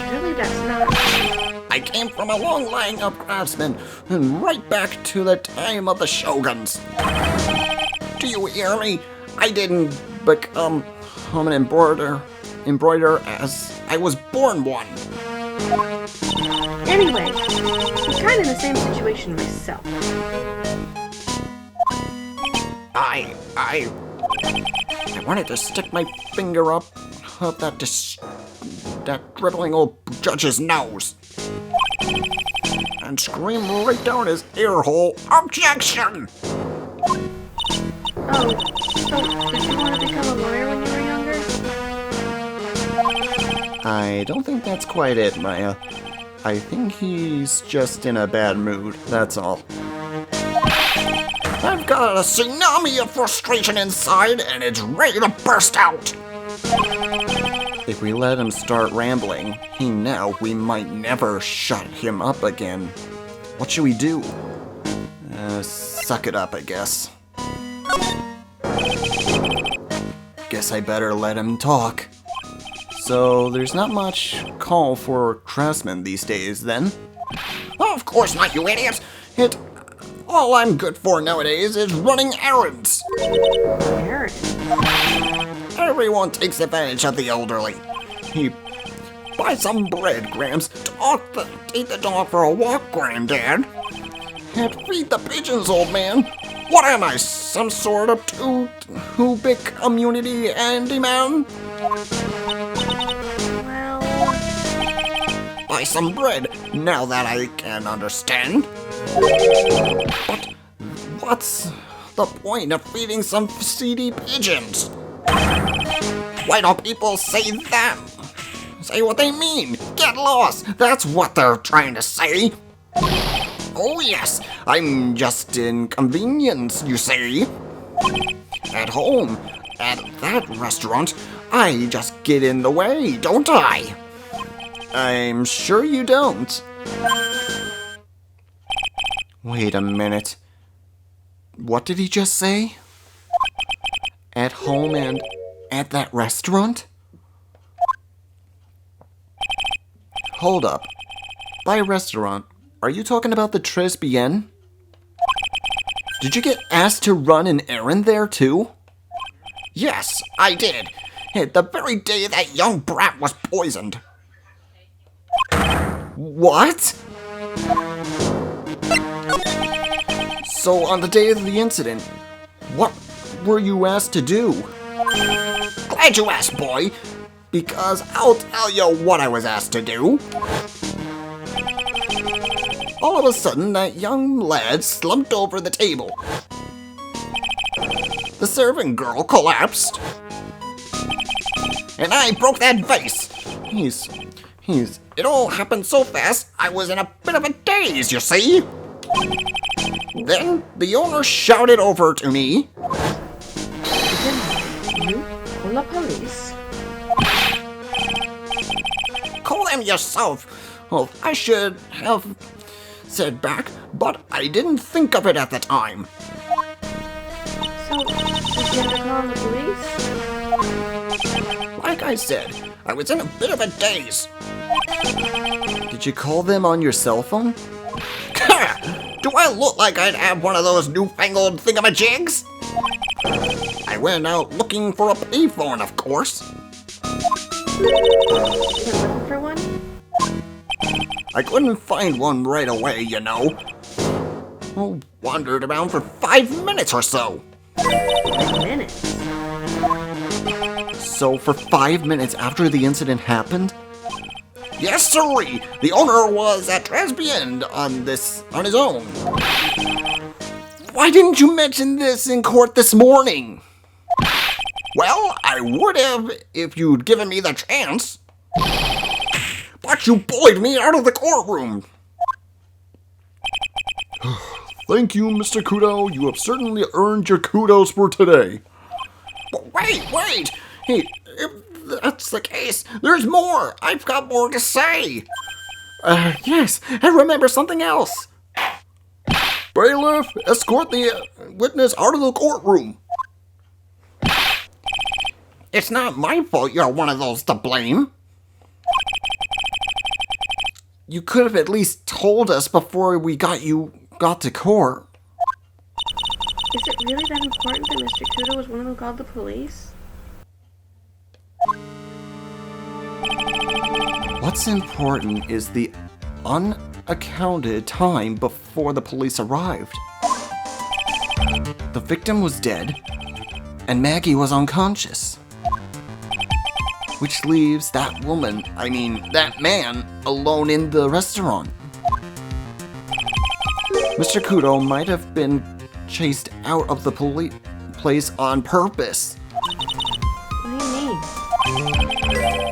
Surely that's not... I came from a long line of craftsmen, and right back to the time of the shoguns. Do you hear me? I didn't become an embroider as I was born one. Anyway, I'm kind of in the same situation myself. I wanted to stick my finger up that dribbling old judge's nose and scream right down his ear hole, "Objection!" Oh, so did you want to become a lawyer when you were younger? I don't think that's quite it, Maya. I think he's just in a bad mood, that's all. I've got a tsunami of frustration inside, and it's ready to burst out! If we let him start rambling, we might never shut him up again. What should we do? Suck it up, I guess. Guess I better let him talk. So, there's not much call for craftsmen these days, then? Oh, of course not, you idiot! All I'm good for nowadays is running errands. Eric. Everyone takes advantage of the elderly. He buy some bread, Grams. Take the dog for a walk, Granddad. And feed the pigeons, old man. What am I, some sort of too big community handyman? Well, Buy some bread, now that I can understand. But what's the point of feeding some seedy pigeons? Why don't people say them? Say what they mean. Get lost. That's what they're trying to say. Oh yes, I'm just inconvenienced, you see. At home, at that restaurant, I just get in the way, don't I? I'm sure you don't. Wait a minute. What did he just say? At home and at that restaurant? Hold up. By restaurant, are you talking about the Tres Bien? Did you get asked to run an errand there too? Yes, I did. The very day that young brat was poisoned. What? So on the day of the incident, what were you asked to do? Glad you asked, boy, because I'll tell you what I was asked to do. All of a sudden, that young lad slumped over the table. The serving girl collapsed. And I broke that vase. It all happened so fast, I was in a bit of a daze, you see. Then the owner shouted over to me. you call the police? Call them yourself. Well, I should have said back, but I didn't think of it at the time. So, did you end up calling the police? Like I said, I was in a bit of a daze. Did you call them on your cell phone? Do I look like I'd have one of those newfangled thingamajigs? I went out looking for a payphone, of course. You're looking for one? I couldn't find one right away, you know. I wandered around for 5 minutes or so. 5 minutes. So for 5 minutes after the incident happened? Yes, sirree! The owner was at Trasbiend on his own. Why didn't you mention this in court this morning? Well, I would have if you'd given me the chance. But you bullied me out of the courtroom. Thank you, Mr. Kudo. You have certainly earned your kudos for today. But wait! Hey, if that's the case, there's more. I've got more to say. Yes, I remember something else. Bailiff, escort the witness out of the courtroom. It's not my fault you're one of those to blame. You could have at least told us before we got to court. Is it really that important that Mr. Kudo was one of them called the police? What's important is the unaccounted time before the police arrived. The victim was dead, and Maggie was unconscious. Which leaves that man, alone in the restaurant. Mr. Kudo might have been chased out of the place on purpose. What do you mean?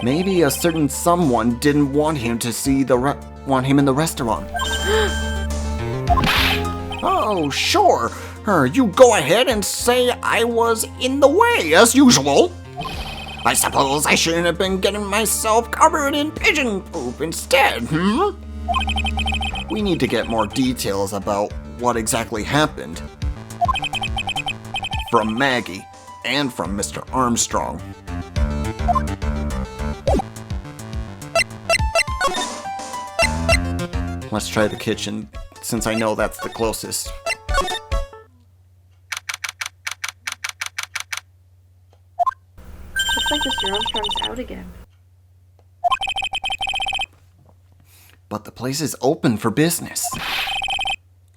Maybe a certain someone didn't want him to see want him in the restaurant. Oh, sure. You go ahead and say I was in the way, as usual. I suppose I shouldn't have been getting myself covered in pigeon poop instead, We need to get more details about what exactly happened. From Maggie, and from Mr. Armstrong. Let's try the kitchen, since I know that's the closest. like Mr. Armstrong's out again. But the place is open for business.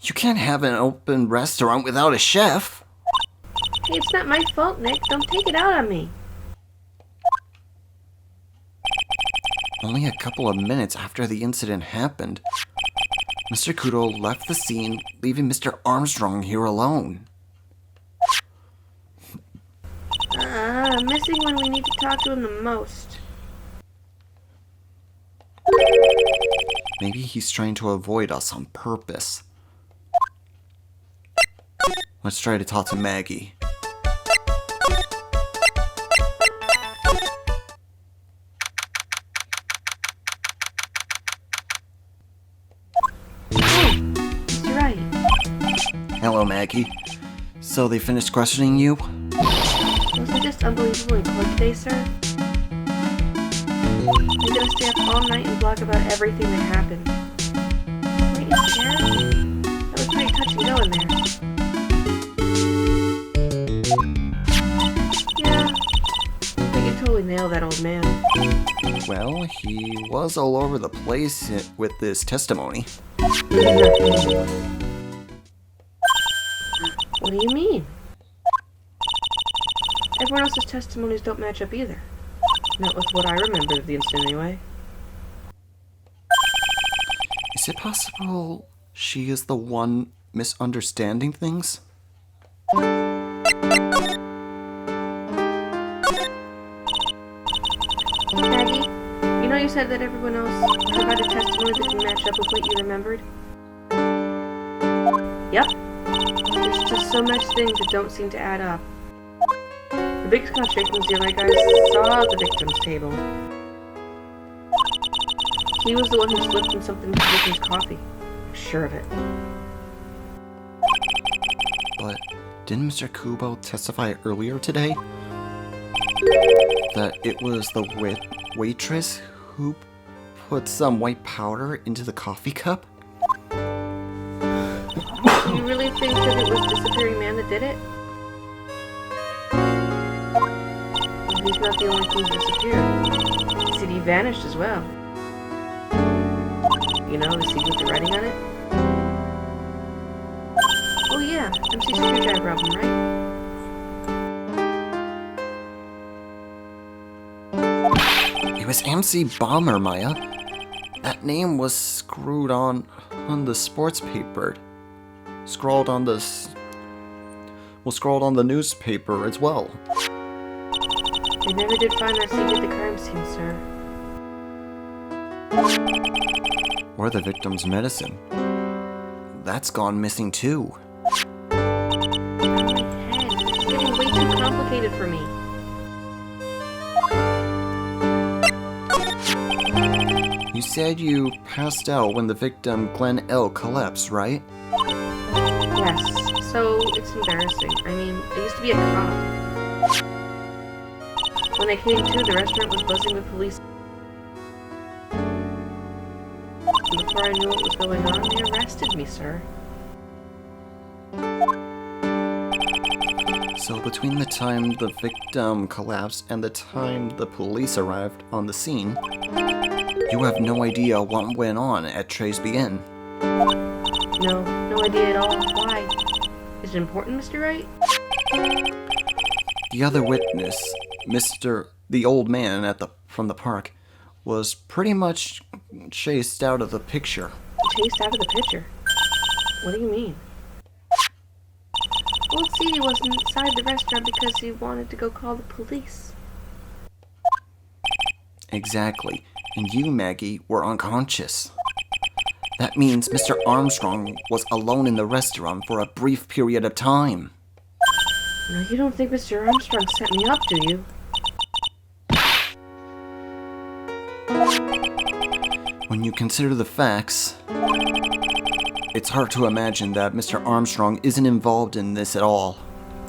You can't have an open restaurant without a chef. Hey, it's not my fault, Nick. Don't take it out on me. Only a couple of minutes after the incident happened, Mr. Kudo left the scene, leaving Mr. Armstrong here alone. Missing when we need to talk to him the most. Maybe he's trying to avoid us on purpose. Let's try to talk to Maggie. You're right. Hello, Maggie. So they finished questioning you? Was it just unbelievably quick today, sir? I'm gonna stay up all night and blog about everything that happened. Weren't you scared? That was pretty touch and go in there. Yeah, I think you totally nailed that old man. Well, he was all over the place with this testimony. What do you mean? Everyone else's testimonies don't match up either. Not with what I remember of the incident anyway. Is it possible she is the one misunderstanding things? Maggie, you know you said that everyone else provided testimony that didn't match up with what you remembered? Yep. There's just so much things that don't seem to add up. The biggest contradiction was the other guy saw the victim's table. He was the one who slipped in something into the victim's coffee. I'm sure of it. But didn't Mr. Kubo testify earlier today that it was the waitress who put some white powder into the coffee cup? Do you really think that it was the disappearing man that did it? He's not the only thing that disappeared. The CD vanished as well. You know, the CD with the writing on it? Oh yeah, MC Screwdriver album, right? It was MC Bomber, Maya. That name was screwed on the sports paper. Scrawled on the newspaper as well. They never did find that CD at the crime scene, sir. Or the victim's medicine. That's gone missing too. Oh my head, it's getting way too complicated for me. You said you passed out when the victim Glenn L. collapsed, right? Yes, so it's embarrassing. I mean, I used to be a cop. When I came to, the restaurant was buzzing with police. And before I knew what was going on, they arrested me, sir. So between the time the victim collapsed and the time the police arrived on the scene, you have no idea what went on at Trey's Inn. No idea at all. Why? Is it important, Mr. Wright? The other witness, the old man from the park, was pretty much chased out of the picture. Chased out of the picture? What do you mean? Old CD wasn't inside the restaurant because he wanted to go call the police. Exactly. And you, Maggie, were unconscious. That means Mr. Armstrong was alone in the restaurant for a brief period of time. No, you don't think Mr. Armstrong set me up, do you? When you consider the facts, it's hard to imagine that Mr. Armstrong isn't involved in this at all.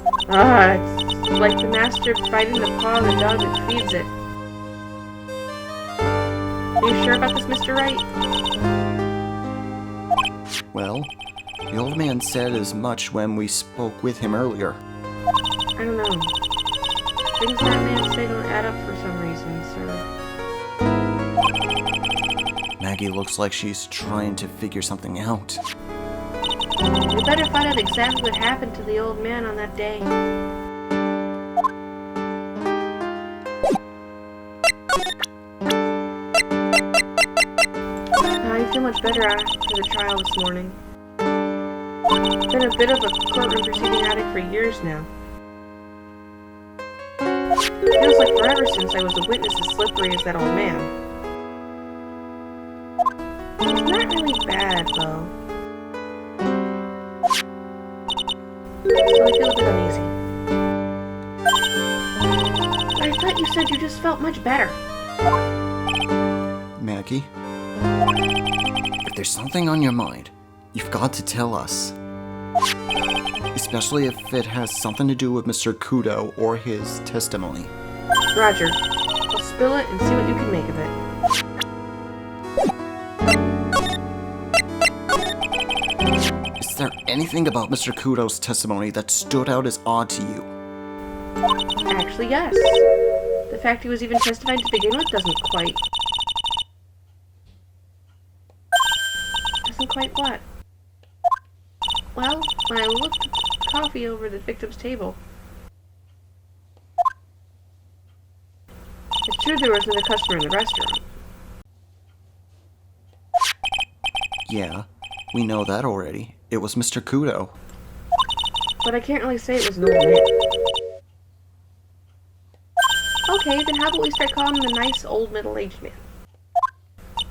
It's like the master biting the paw of the dog that feeds it. Are you sure about this, Mr. Wright? Well, the old man said as much when we spoke with him earlier. I don't know. Things that man say don't add up for some reason, sir. Maggie looks like she's trying to figure something out. We better find out exactly what happened to the old man on that day. I feel much better after the trial this morning. Been a bit of a courtroom proceeding addict for years now. Feels like forever since I was a witness as slippery as that old man. He's not really bad, though. So I feel a bit uneasy. I thought you said you just felt much better. Maggie, if there's something on your mind, you've got to tell us. Especially if it has something to do with Mr. Kudo or his testimony. Roger. I'll spill it and see what you can make of it. Is there anything about Mr. Kudo's testimony that stood out as odd to you? Actually, yes. The fact he was even testifying to begin with doesn't quite what? Well, when I looked at the coffee over the victim's table, it's true there was another customer in the restaurant. Yeah, we know that already. It was Mr. Kudo. But I can't really say it was an old man. Okay, then how about we start calling him the nice old middle-aged man?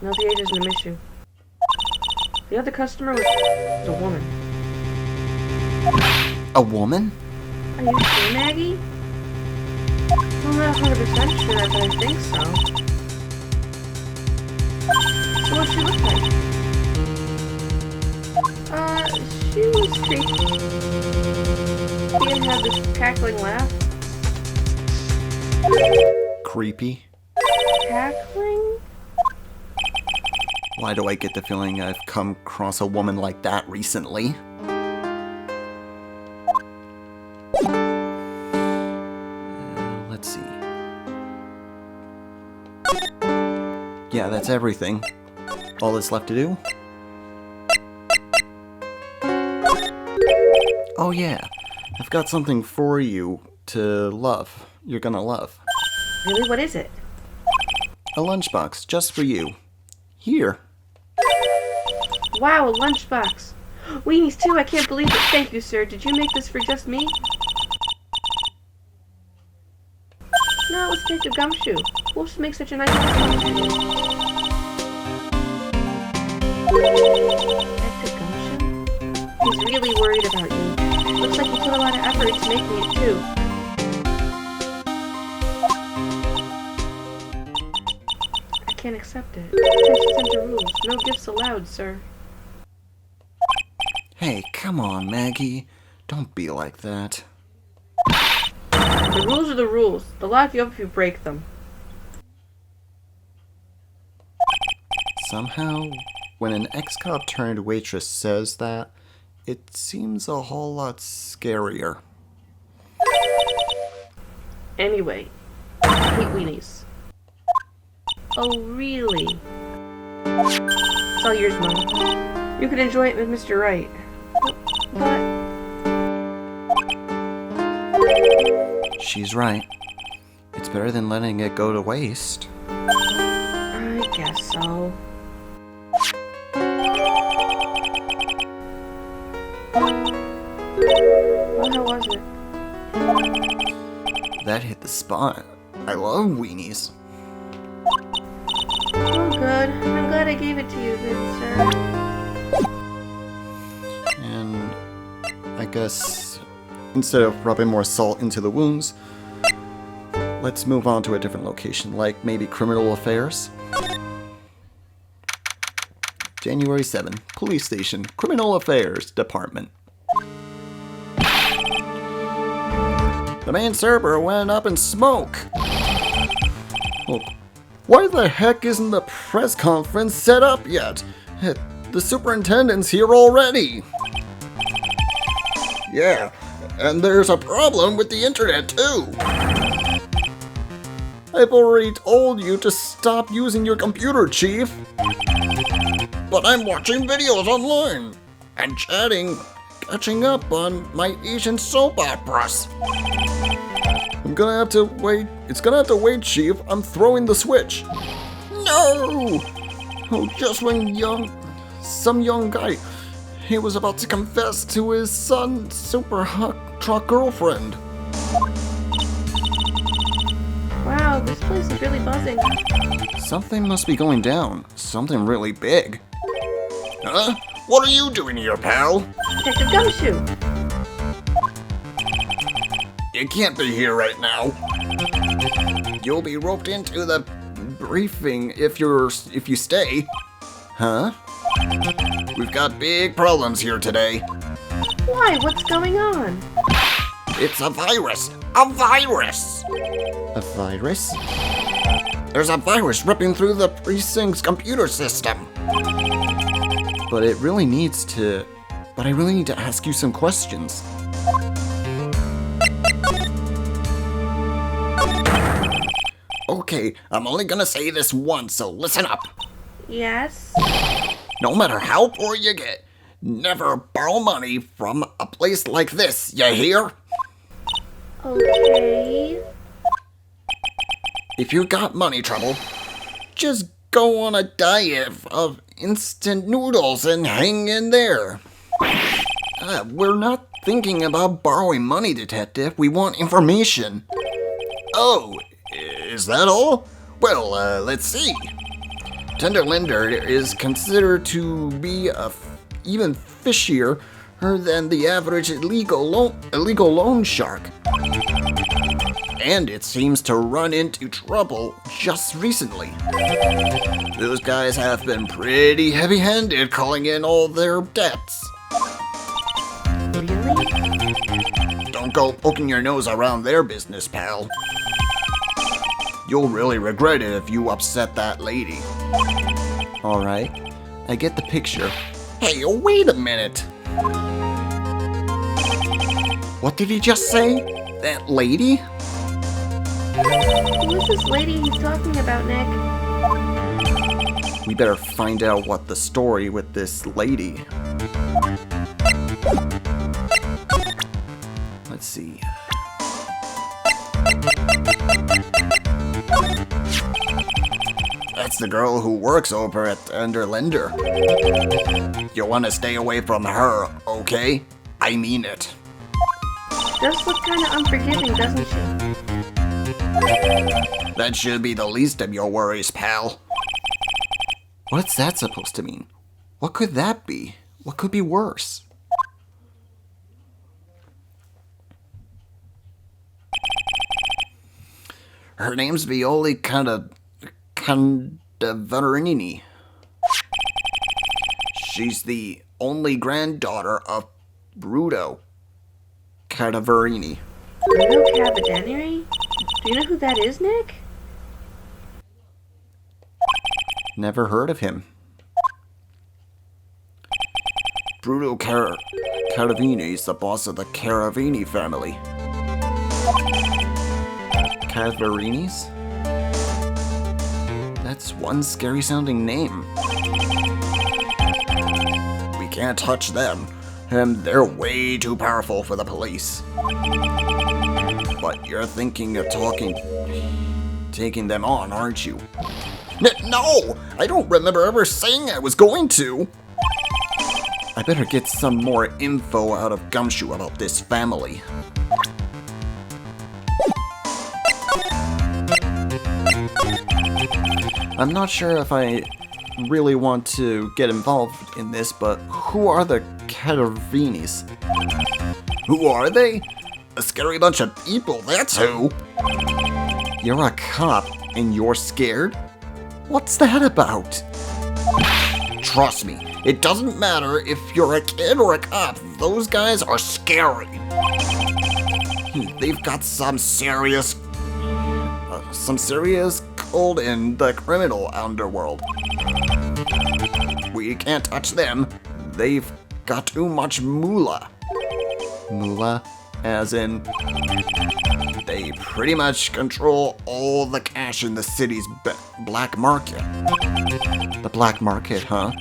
No, the age isn't an issue. The other customer was a woman. A woman? Are you sure, Maggie? I'm not 100% sure, but I think so. So what she look like? She was creepy. She didn't have this cackling laugh. Creepy? Cackling? Why do I get the feeling I've come across a woman like that recently? Let's see. Yeah, that's everything. All that's left to do? Oh yeah, I've got something for you to love. You're gonna love. Really? What is it? A lunchbox, just for you. Here. Wow, a lunchbox. Weenies too, I can't believe it. Thank you, sir. Did you make this for just me? No, let's take a gumshoe. Wolves make such a nice gumshoe. Take a gumshoe? He's really worried about you. Looks like you put a lot of effort into making it too. I can't accept it. Attention center rules. No gifts allowed, sir. Hey, come on, Maggie. Don't be like that. The rules are the rules. They'll lock you up if you break them. Somehow, when an ex-cop turned waitress says that, it seems a whole lot scarier. Anyway, I hate weenies. Oh, really? It's all yours, Mom. You can enjoy it with Mr. Wright. But... She's right. It's better than letting it go to waste. I guess so. Well, how was it? That hit the spot. I love weenies. Oh, good. I'm glad I gave it to you then, sir. And I guess instead of rubbing more salt into the wounds, let's move on to a different location, like maybe criminal affairs. January 7, Police Station, Criminal Affairs Department. The main server went up in smoke. Well, why the heck isn't the press conference set up yet? The superintendent's here already. Yeah, and there's a problem with the internet too. I've already told you to stop using your computer, Chief. But I'm watching videos online and chatting, catching up on my Asian soap operas. I'm gonna have to wait. It's gonna have to wait, Chief. I'm throwing the switch. No! Oh, just when some young guy, he was about to confess to his son's super hot truck girlfriend. Wow, this place is really buzzing. Something must be going down. Something really big. Huh? What are you doing here, pal? Detective Gumshoe. You can't be here right now. You'll be roped into the briefing if you stay. Huh? We've got big problems here today. Why? What's going on? It's a virus. A virus! A virus? There's a virus ripping through the precinct's computer system. But I really need to ask you some questions. Okay, I'm only gonna say this once, so listen up. Yes? No matter how poor you get, never borrow money from a place like this, you hear? Okay. If you got money trouble, just go on a diet of instant noodles and hang in there. We're not thinking about borrowing money, Detective. We want information. Oh, is that all? Well, let's see. Tender lender is considered to be even fishier than the average illegal loan shark. And it seems to run into trouble just recently. Those guys have been pretty heavy-handed calling in all their debts. Really? Don't go poking your nose around their business, pal. You'll really regret it if you upset that lady. Alright, I get the picture. Hey, wait a minute! What did he just say? That lady? Who is this lady he's talking about, Nick? We better find out what the story with this lady. Let's see. That's the girl who works over at Underlender. You want to stay away from her, okay? I mean it. Does look kind of unforgiving, doesn't she? That should be the least of your worries, pal. What's that supposed to mean? What could that be? What could be worse? Her name's Violi Candavarini. She's the only granddaughter of Bruto Candavarini. Bruno Cavadaneri? Do you know who that is, Nick? Never heard of him. Bruto Caravini is the boss of the Caravini family. Caravarinis? That's one scary sounding name. We can't touch them, and they're way too powerful for the police. But you're thinking of taking them on, aren't you? No! I don't remember ever saying I was going to! I better get some more info out of Gumshoe about this family. I'm not sure if I really want to get involved in this, but who are the Catavinis? Who are they? A scary bunch of people, that's who! You're a cop and you're scared? What's that about? Trust me, it doesn't matter if you're a kid or a cop, those guys are scary. They've got some serious cold in the criminal underworld. We can't touch them. They've got too much moolah. Moolah? As in, they pretty much control all the cash in the city's black market. The black market, huh?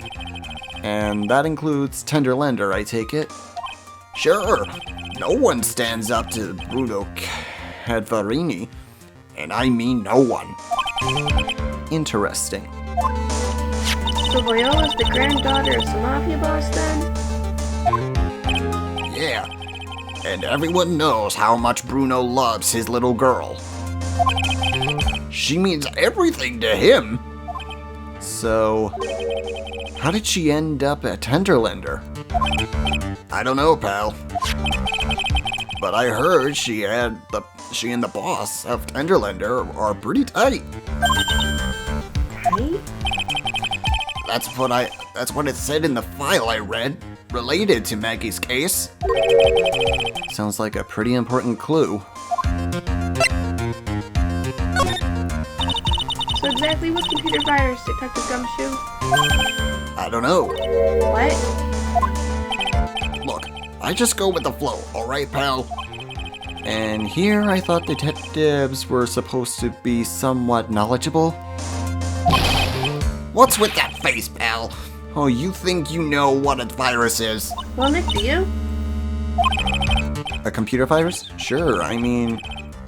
And that includes Tenderlander, I take it? Sure, no one stands up to Bruno Cadvarini, and I mean no one. Interesting. So Viola's the granddaughter of some mafia boss then? Yeah, and everyone knows how much Bruno loves his little girl. She means everything to him. So, how did she end up at Tenderlander? I don't know, pal. But I heard she and the boss of Tenderlander are pretty tight. Right? That's what it said in the file I read, related to Maggie's case. Sounds like a pretty important clue. So exactly what computer virus, Detective Gumshoe? I don't know. What? Look, I just go with the flow, alright, pal? And here I thought detectives were supposed to be somewhat knowledgeable. What's with that face, pal? Oh, you think you know what a virus is? Well, Nick, do you? A computer virus? Sure, I mean,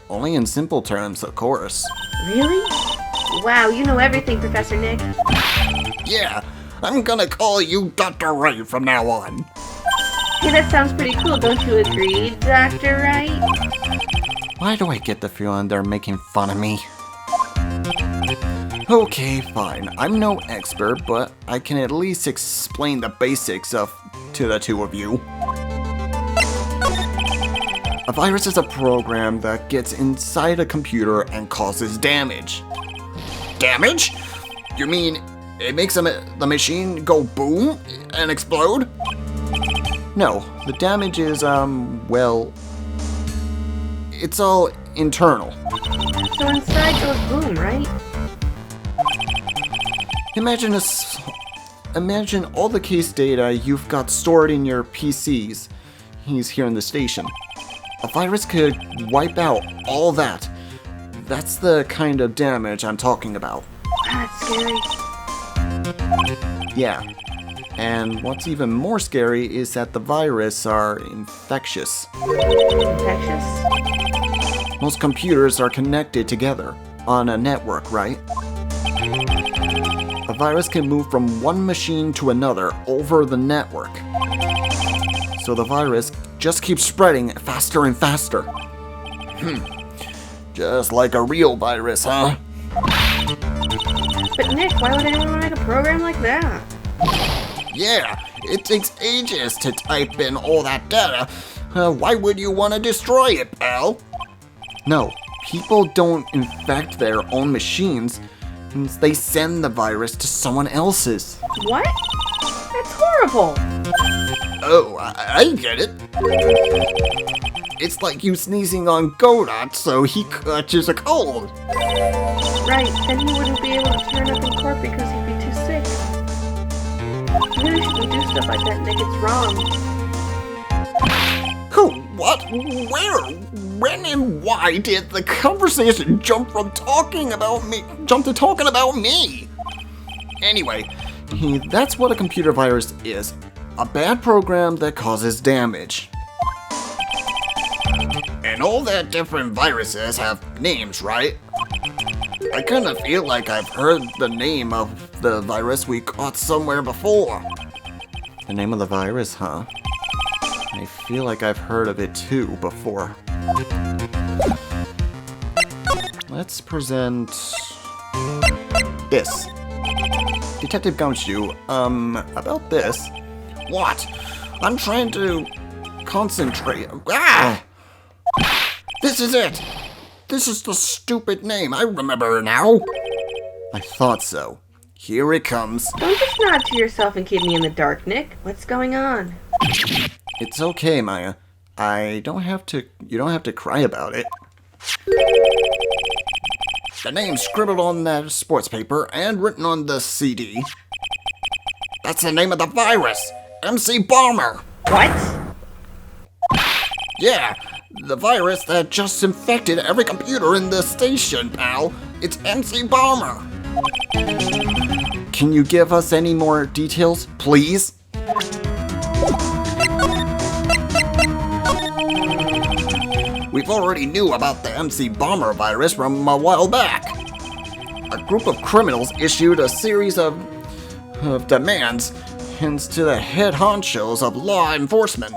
only in simple terms, of course. Really? Wow, you know everything, Professor Nick. Yeah, I'm gonna call you Dr. Wright from now on. Hey, that sounds pretty cool, don't you agree, Dr. Wright? Why do I get the feeling they're making fun of me? Okay, fine. I'm no expert, but I can at least explain the basics to the two of you. A virus is a program that gets inside a computer and causes damage. Damage? You mean it makes the machine go boom and explode? No, the damage is, well, it's all internal. So inside goes boom, right? Imagine all the case data you've got stored in your PCs. He's here in the station. A virus could wipe out all that. That's the kind of damage I'm talking about. That's scary. Yeah. And what's even more scary is that the virus are infectious. Infectious? Most computers are connected together on a network, right? A virus can move from one machine to another over the network. So the virus just keeps spreading faster and faster. Just like a real virus, huh? But Nick, why would anyone want to make a program like that? Yeah, it takes ages to type in all that data. Why would you want to destroy it, pal? No, people don't infect their own machines. They send the virus to someone else's. What? That's horrible. Oh, I get it. It's like you sneezing on Godot so he catches a cold. Right, then he wouldn't be able to turn up in court because he'd be too sick. You really shouldn't do stuff like that, Nick. It's wrong. Who? What? Where? When and why did the conversation jump to talking about me? Anyway, that's what a computer virus is. A bad program that causes damage. And all that different viruses have names, right? I kinda feel like I've heard the name of the virus we caught somewhere before. The name of the virus, huh? I feel like I've heard of it too before. Let's present this. Detective Gumshoe, about this. What? I'm trying to concentrate. Ah! This is it! This is the stupid name. I remember now. I thought so. Here it comes. Don't just nod to yourself and keep me in the dark, Nick. What's going on? It's okay, Maya. You don't have to cry about it. The name's scribbled on that sports paper and written on the CD. That's the name of the virus. MC Bomber. What? Yeah, The virus that just infected every computer in the station, pal. It's MC Bomber. Can you give us any more details, please? We've already knew about the MC Bomber virus from a while back. A group of criminals issued a series of demands to the head honchos of law enforcement.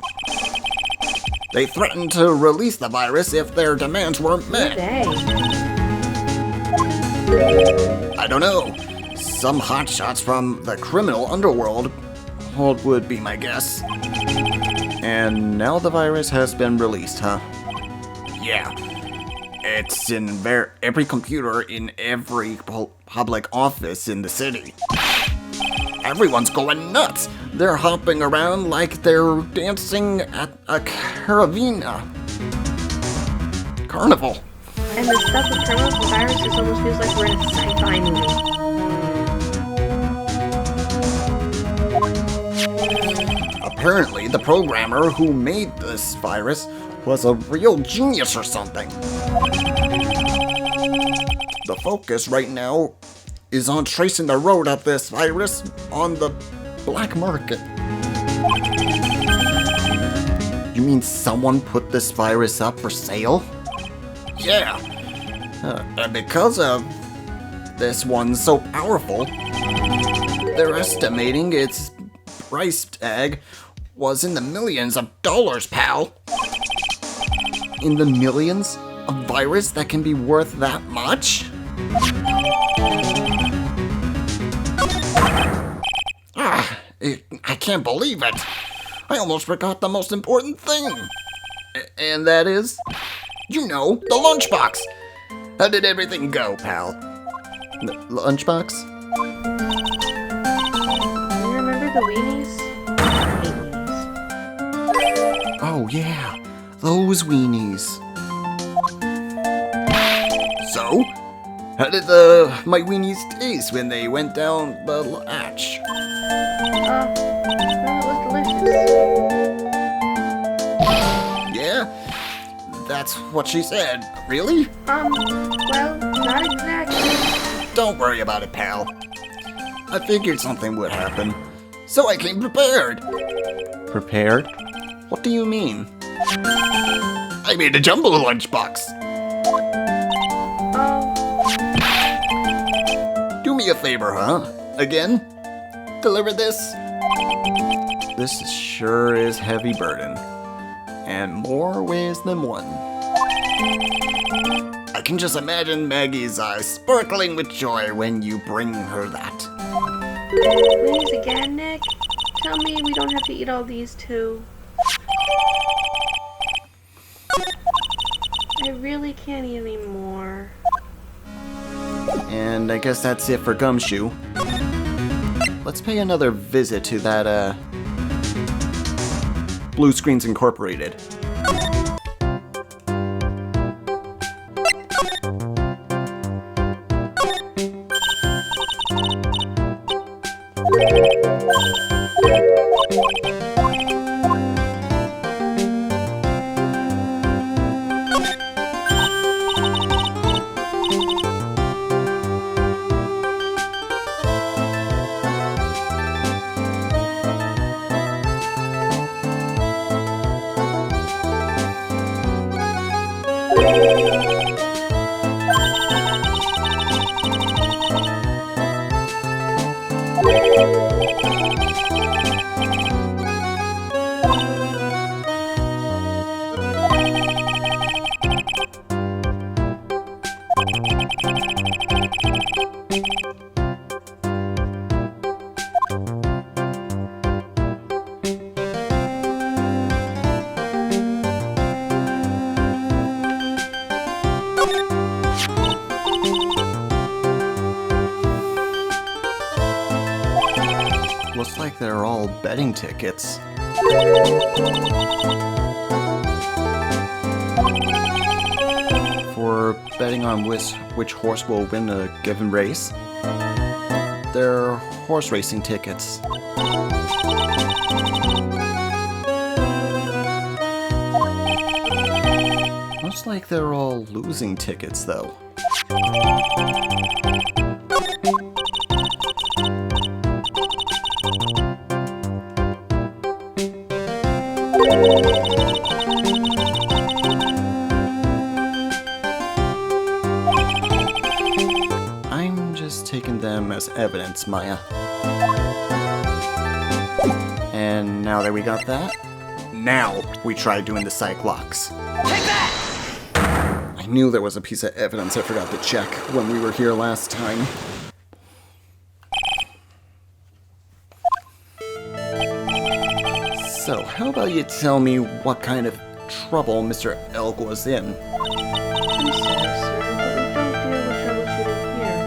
They threatened to release the virus if their demands weren't met. I don't know. Some hotshots from the criminal underworld would be my guess. And now the virus has been released, huh? Yeah. It's in every computer in every public office in the city. Everyone's going nuts. They're hopping around like they're dancing at a carnival. And the stuff with criminals and viruses almost feels like we're in a sci-fi movie. Apparently, the programmer who made this virus was a real genius or something. The focus right now is on tracing the road of this virus on the black market. You mean someone put this virus up for sale? Yeah. And because of this one's so powerful, they're estimating its price tag was in the millions of dollars, pal. In the millions? A virus that can be worth that much? I can't believe it. I almost forgot the most important thing. And that is, the lunchbox. How did everything go, pal? The lunchbox? You remember the weenies? I hate weenies. Oh yeah, those weenies. So, how did my weenies taste when they went down the latch? Well, it was delicious. Yeah? That's what she said. Really? Well, not exactly. Don't worry about it, pal. I figured something would happen, so I came prepared. Prepared? What do you mean? I made a jumbo lunchbox. Oh. Do me a favor, huh? Again? Deliver this? This sure is heavy burden. And more ways than one. I can just imagine Maggie's eyes sparkling with joy when you bring her that. Weenies again, Nick? Tell me we don't have to eat all these too. I really can't eat anymore. And I guess that's it for Gumshoe. Let's pay another visit to that, Blue Screens Incorporated. Looks like they're all betting tickets. For betting on which horse will win a given race. They're horse racing tickets. Looks like they're all losing tickets, though. I'm just taking them as evidence, Maya. And now that we got that, now we try doing the Cyclops. Take that! I knew there was a piece of evidence I forgot to check when we were here last time. So, how about you tell me what kind of trouble Mr. Elk was in? I'm sorry, sir, but we don't deal with troubleshooting here.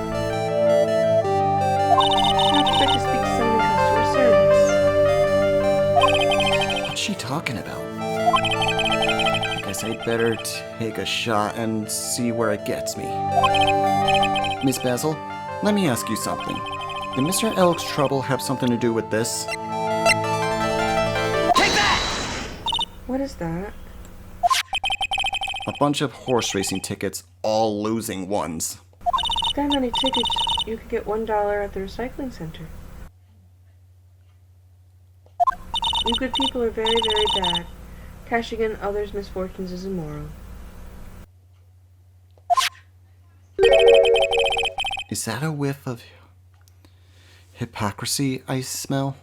Perhaps I could speak to someone in customer service. What's she talking about? I guess I'd better take a shot and see where it gets me. Miss Basil, let me ask you something. Did Mr. Elk's trouble have something to do with this? Take that! What is that? A bunch of horse racing tickets, all losing ones. That many tickets, you could get $1 at the recycling center. You good people are very, very bad. Cashing in others' misfortunes is immoral. Is that a whiff of hypocrisy I smell?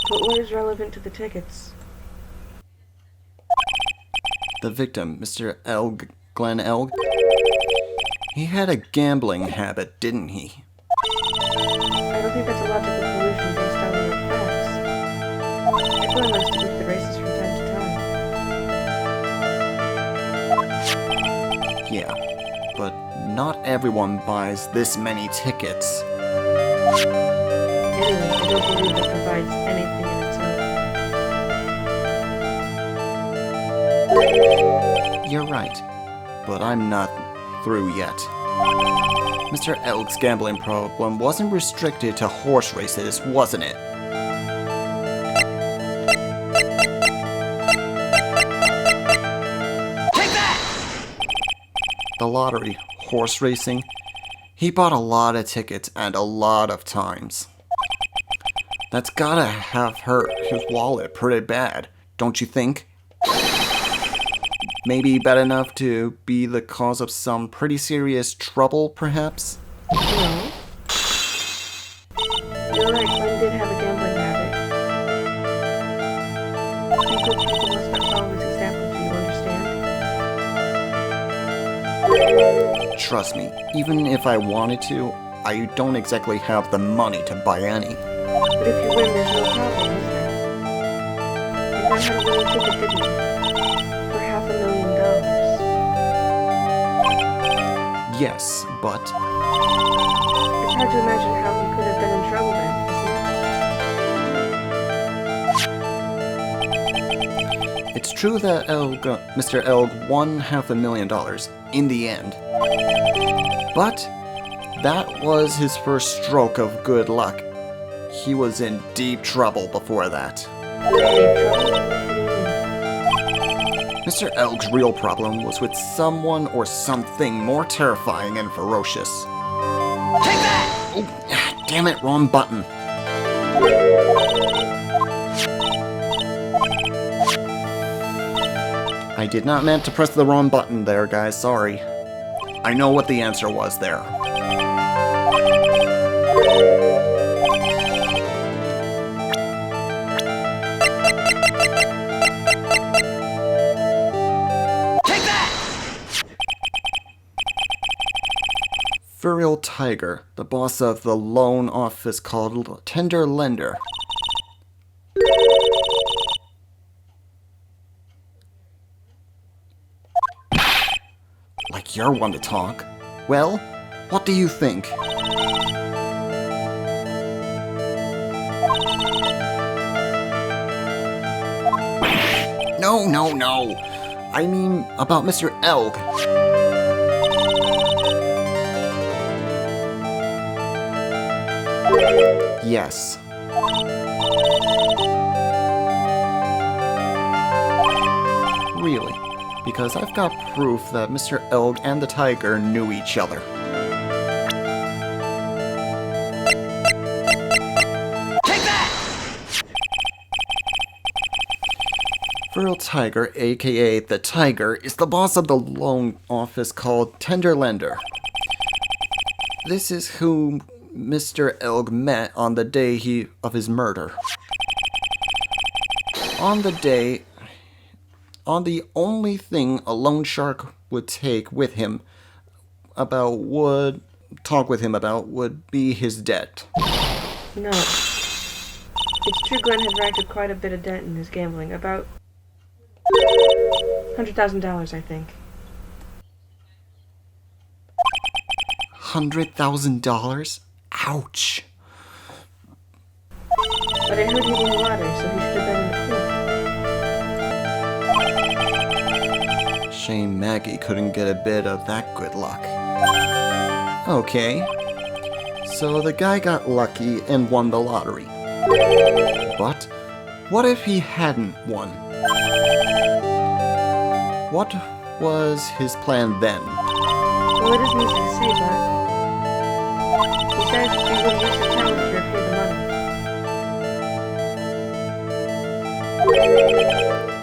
But what is relevant to the tickets? The victim, Mr. Elg, Glenn Elg, he had a gambling habit, didn't he? I don't think that's a logical conclusion based on the facts. Everyone likes to go to the races from time to time. Yeah, but not everyone buys this many tickets. Anyway, I don't believe that provides anything in itself. You're right, but I'm not through yet. Mr. Elg's gambling problem wasn't restricted to horse races, wasn't it? Take that! The lottery, horse racing, he bought a lot of tickets and a lot of times. That's gotta have hurt his wallet pretty bad, don't you think? Maybe bad enough to be the cause of some pretty serious trouble, perhaps? No. You're right, Glenn did have a gambling habit. You good people must not follow his example, do you understand? Trust me, even if I wanted to, I don't exactly have the money to buy any. But if you win, there's no problem, is there? And Glenn had a winning ticket, didn't he? For $500,000. Yes, but It's hard to imagine how he could have been in trouble then, isn't it? it's true that Mr. Elg won $500,000 in the end. But that was his first stroke of good luck. He was in deep trouble before that. Deep trouble? Mr. Elg's real problem was with someone or something more terrifying and ferocious. Take that! Oh, damn it, wrong button. I did not meant to press the wrong button there, guys, sorry. I know what the answer was there. Take that! Furial Tiger, the boss of the loan office called Tender Lender. Like you're one to talk. Well, what do you think? No, no, no. I mean about Mr. Elg. Yes. Really? because I've got proof that Mr. Elg and the tiger knew each other. Take that! Feral Tiger, aka the Tiger, is the boss of the loan office called Tenderlender. This is who Mr. Elg met on the day of his murder. On the only thing a loan shark would talk with him about would be his debt. No. It's true Glenn had racked up quite a bit of debt in his gambling. About $100,000, I think. $100,000? Ouch. But I heard he won the lottery, so he should have been in the clue. Shame Maggie couldn't get a bit of that good luck. Okay. So the guy got lucky and won the lottery. But what if he hadn't won? What was his plan then? Well, it isn't easy to say, but he said he would use his talent to repay the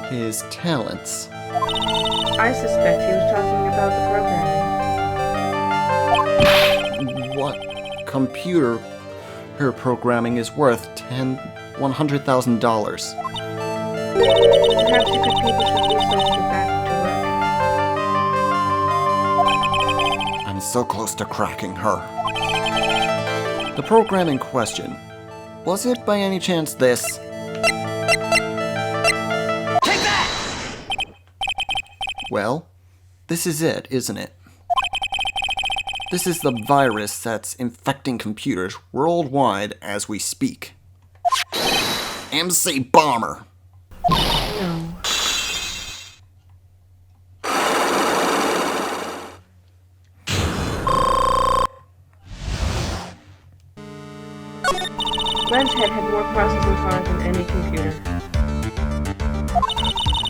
money. His talents. I suspect he was talking about the programming. What computer her programming is worth $100,000. Perhaps you could people should research to get back to work. I'm so close to cracking her. The program in question, was it by any chance this? Take that! Well, this is it, isn't it? This is the virus that's infecting computers worldwide as we speak. MC Bomber. No. Glenn's head had more processing power than any computer.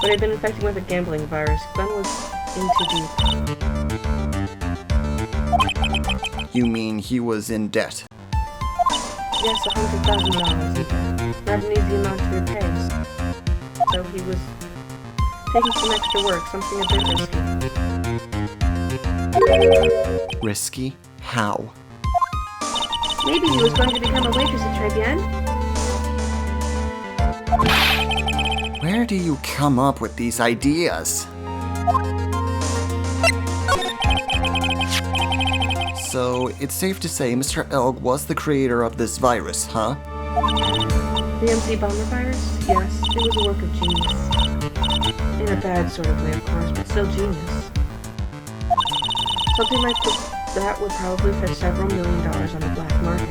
But he'd been infected with a gambling virus. Glenn was in too deep. You mean he was in debt? Yes, $100,000. Not an easy amount to repay. So he was taking some extra work, something a bit risky. Risky? How? Maybe he was going to become a waitress at Trebian? Where do you come up with these ideas? So, it's safe to say Mr. Elg was the creator of this virus, huh? The MC Bomber virus? Yes, it was a work of genius. In a bad sort of way, of course, but still genius. Something like that would probably fetch several $1 million on the black market.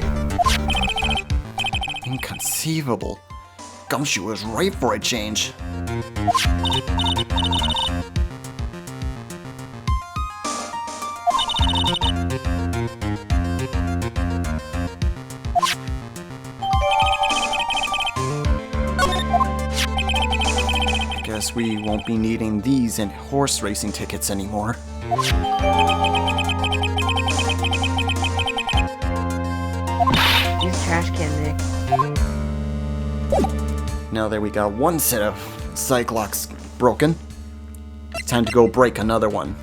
Inconceivable. Gumshoe was right for a change. Guess we won't be needing these in horse racing tickets anymore. Use trash can, Nick. Now that we got one set of Cyclocks broken, it's time to go break another one.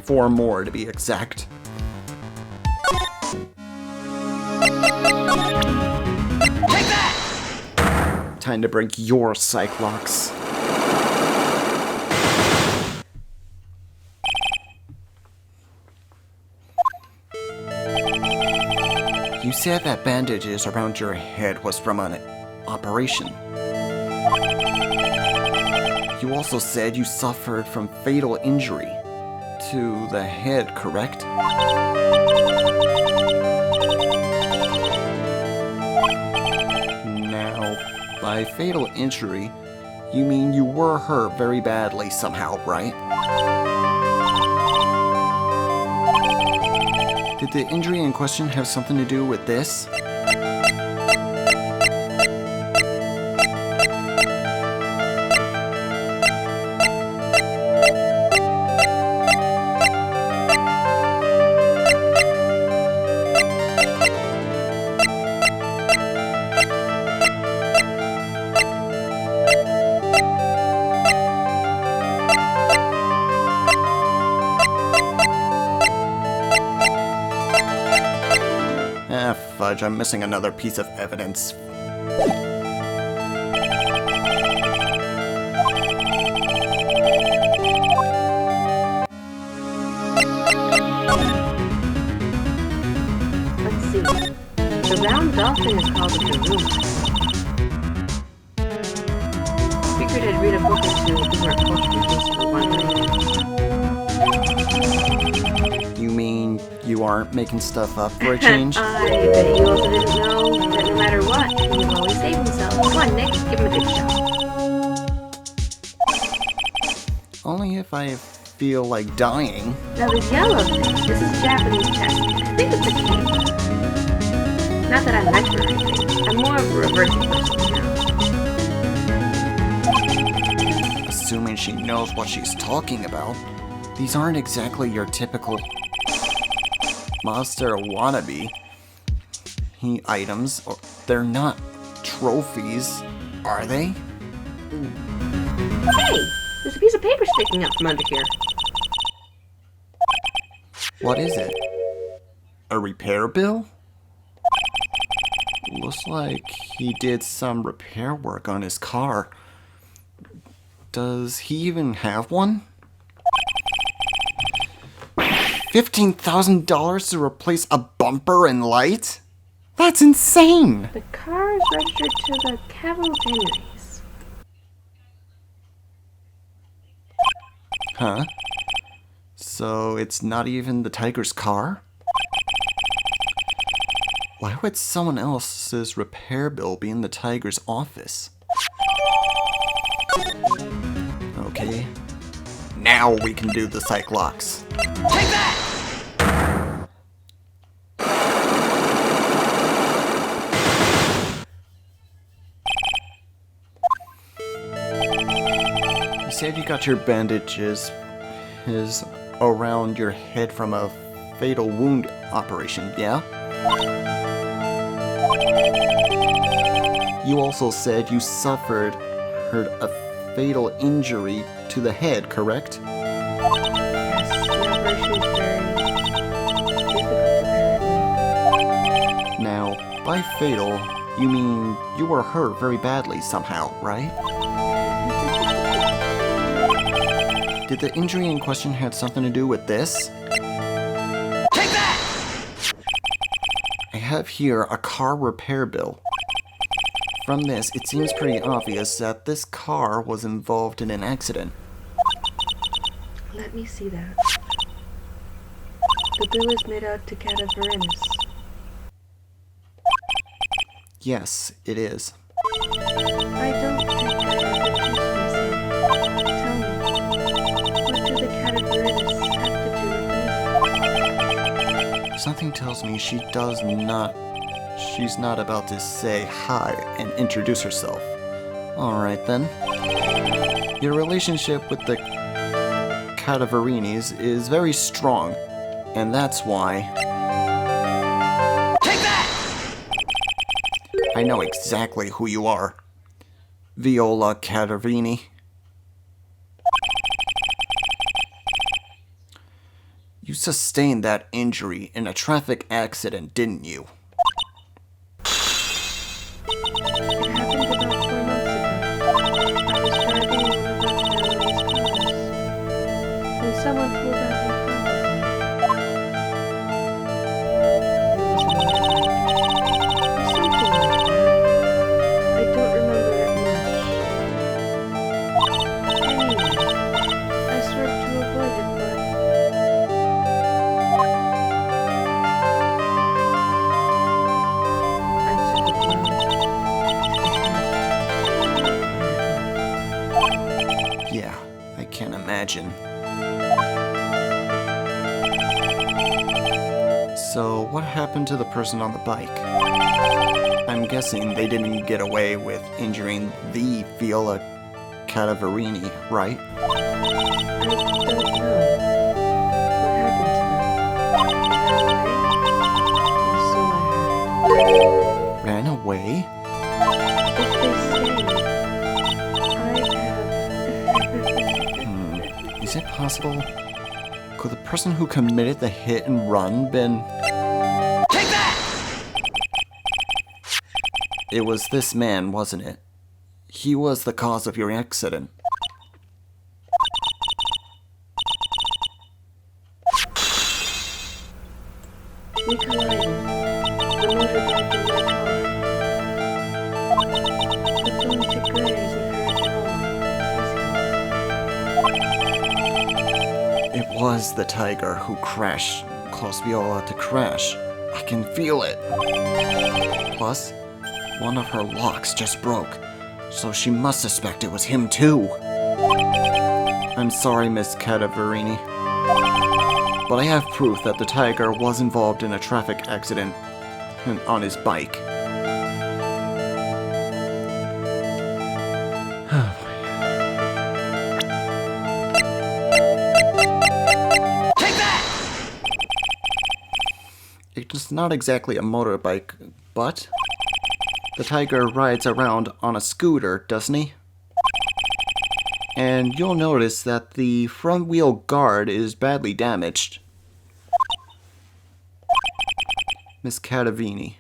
4 more to be exact. Take that! Time to break your Cyclocks. You said that bandages around your head was from an operation. You also said you suffered from fatal injury to the head, correct? Now, by fatal injury, you mean you were hurt very badly somehow, right? Did the injury in question have something to do with this? fudge, I'm missing another piece of evidence. Let's see. The round dolphin is called a balloon. Figured I'd read a book or two if you were wondering. You mean you aren't making stuff up for a change? I bet you also didn't know that no matter what, he will always save himself. Come on, Nick, give him a good shot. Only if I feel like dying. Now this yellow thing, this is Japanese testing. I think it's a key. Not that I'm meant for anything. I'm more of a reversing person now. Assuming she knows what she's talking about, these aren't exactly your typical monster wannabe items. They're not trophies, are they? Hey, there's a piece of paper sticking up from under here. What is it? A repair bill? Looks like he did some repair work on his car. Does he even have one? $15,000 to replace a bumper and light? That's insane! The car is registered to the Cavalgeries. Huh? So it's not even the tiger's car? Why would someone else's repair bill be in the tiger's office? Okay. Now we can do the Cyclops. Take that! You said you got your bandages around your head from a fatal wound operation, yeah? You also said you suffered a fatal injury to the head, correct? Yes, the operation is very difficult apparently. Now, by fatal, you mean you were hurt very badly somehow, right? Did the injury in question have something to do with this? Take that! I have here a car repair bill. From this, it seems pretty obvious that this car was involved in an accident. Let me see that. The bill is made out to Cadaverines. Yes, it is. I don't think I ever accused myself. Tell me, what do the Cadaverines have to do with me? Something tells me she's not about to say hi and introduce herself. Alright then. Your relationship with the Cadaverinis is very strong, and that's why Take that! I know exactly who you are. Viola Cadaverini. You sustained that injury in a traffic accident, didn't you? It happened about 4 months ago. I was driving in one of our family's cars, and someone pulled out in front of me. It was a motorbike, or something like that. I don't remember it much. Anyway, I swerved to avoid it, but I took a blow to the head. Yeah, I can't imagine. So, what happened to the person on the bike? I'm guessing they didn't get away with injuring the Viola Cadaverini, right? I don't know. What happened to them? Ran away? Or so I heard. Ran away? If they stayed, I'd have... Is it possible? Could the person who committed the hit and run been... Take that! it was this man, wasn't it? He was the cause of your accident. We collided. The motorbike and my car. But Darkchylde isn't hurt at all, is he? It was the tiger who crashed, caused Viola to crash. I can feel it. Plus, one of her locks just broke, so she must suspect it was him too. I'm sorry, Miss Cadaverini, but I have proof that the tiger was involved in a traffic accident on his bike. Take that! It's not exactly a motorbike, but the tiger rides around on a scooter, doesn't he? And you'll notice that the front wheel guard is badly damaged. Miss Cadaverini,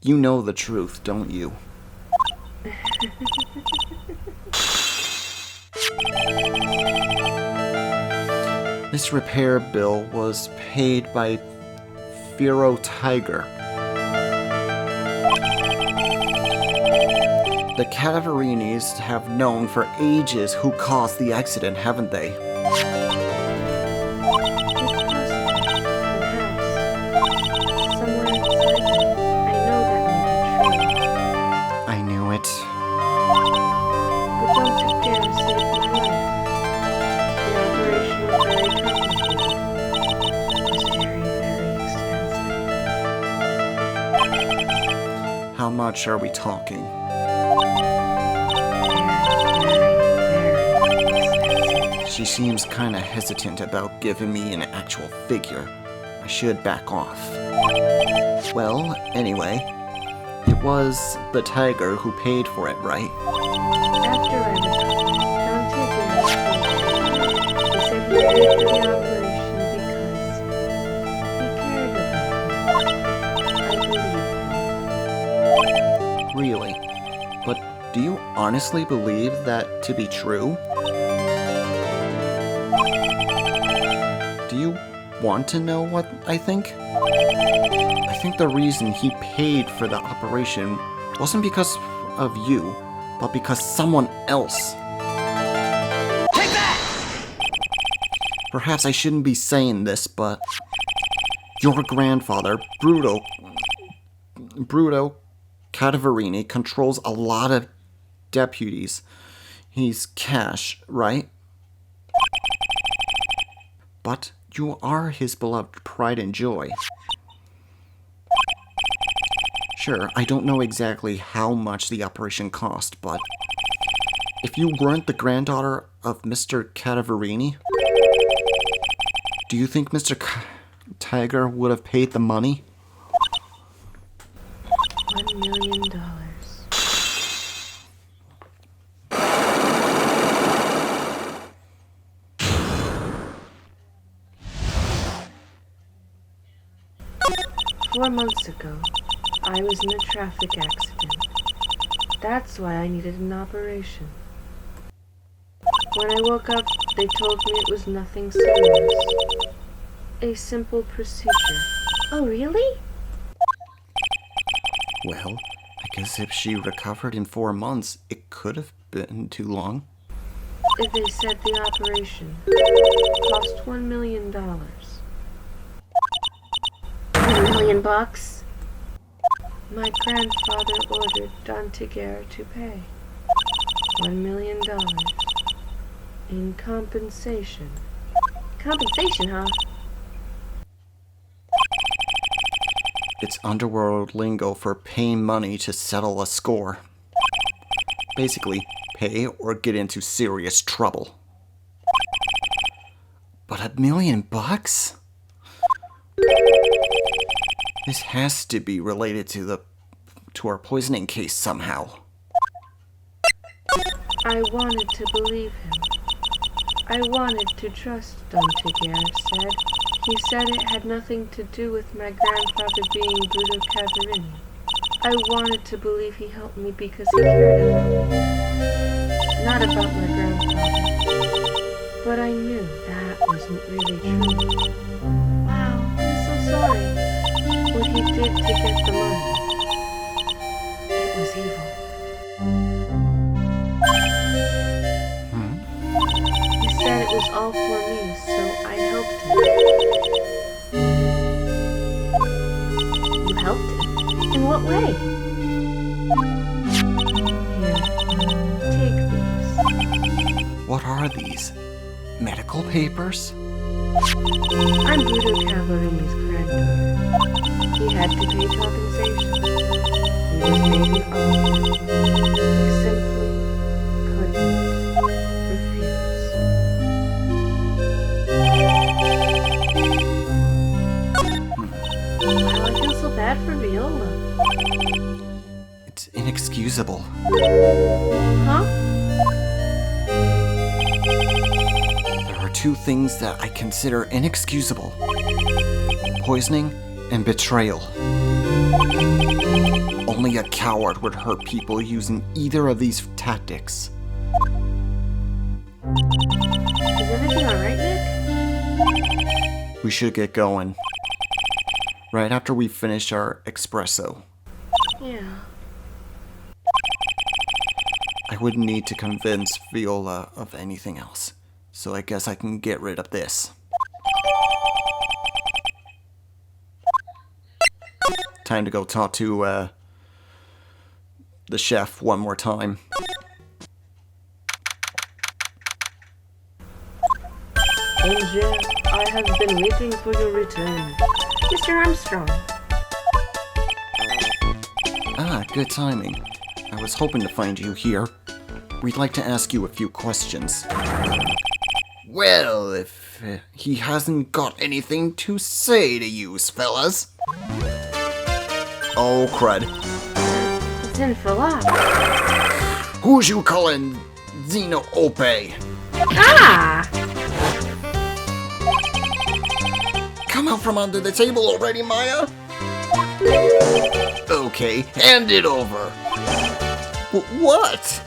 you know the truth, don't you? This repair bill was paid by Firo Tiger. The Cadaverinis have known for ages who caused the accident, haven't they? It's possible. Perhaps. Somewhere inside me, I know that may be true. I knew it. But Darkchylde saved my life. The operation was very complicated. It was very, very expensive. How much are we talking? She seems kinda hesitant about giving me an actual figure. I should back off. Well, anyway, it was the tiger who paid for it, right? After I recovered, Darkchylde he said he paid for the operation because he cared about me. I believe him. Really? But do you honestly believe that to be true? Do you want to know what I think? I think the reason he paid for the operation wasn't because of you, but because someone else. Take that! Perhaps I shouldn't be saying this, but your grandfather, Bruto Cadaverini, controls a lot of deputies. He's cash, right? But you are his beloved pride and joy. Sure, I don't know exactly how much the operation cost, but if you weren't the granddaughter of Mr. Cadaverini, do you think Mr. Tiger would have paid the money? $1 million. 4 months ago, I was in a traffic accident. That's why I needed an operation. When I woke up, they told me it was nothing serious. A simple procedure. Oh, really? Well, I guess if she recovered in 4 months, it could have been too long. They said the operation cost $1 million. $1 million bucks? My grandfather ordered Darkchylde to pay $1 million in compensation. Compensation, huh? It's underworld lingo for paying money to settle a score. Basically, pay or get into serious trouble. But $1 million? This has to be related to our poisoning case somehow. I wanted to believe him. I wanted to trust Darkchylde said He said it had nothing to do with my grandfather being Bruto Cavarini. I wanted to believe he helped me because he cared about me. Not about my grandfather. But I knew that wasn't really true. Wow, I'm so sorry. What he did to get the money. It was evil. He said it was all for me, so I helped him. You helped him? In what way? Here, take these. What are these? Medical papers? I'm Bruto Cavalini's granddaughter. He had to pay compensation. He was made an offer. He simply couldn't refuse. Wow, I feel so bad for Viola. It's inexcusable. Huh? There are two things that I consider inexcusable. Poisoning and betrayal. Only a coward would hurt people using either of these tactics. Is everything alright, Nick? We should get going. Right after we finish our espresso. Yeah. I wouldn't need to convince Viola of anything else, so I guess I can get rid of this. Time to go talk to, the chef one more time. Angel, I have been waiting for your return. Mr. Armstrong. Ah, good timing. I was hoping to find you here. We'd like to ask you a few questions. Well, if he hasn't got anything to say to you, fellas. Oh, crud. It's in for laughs. Who's you calling Zeno Ope? Ah! Come out from under the table already, Maya? Okay, hand it over. What?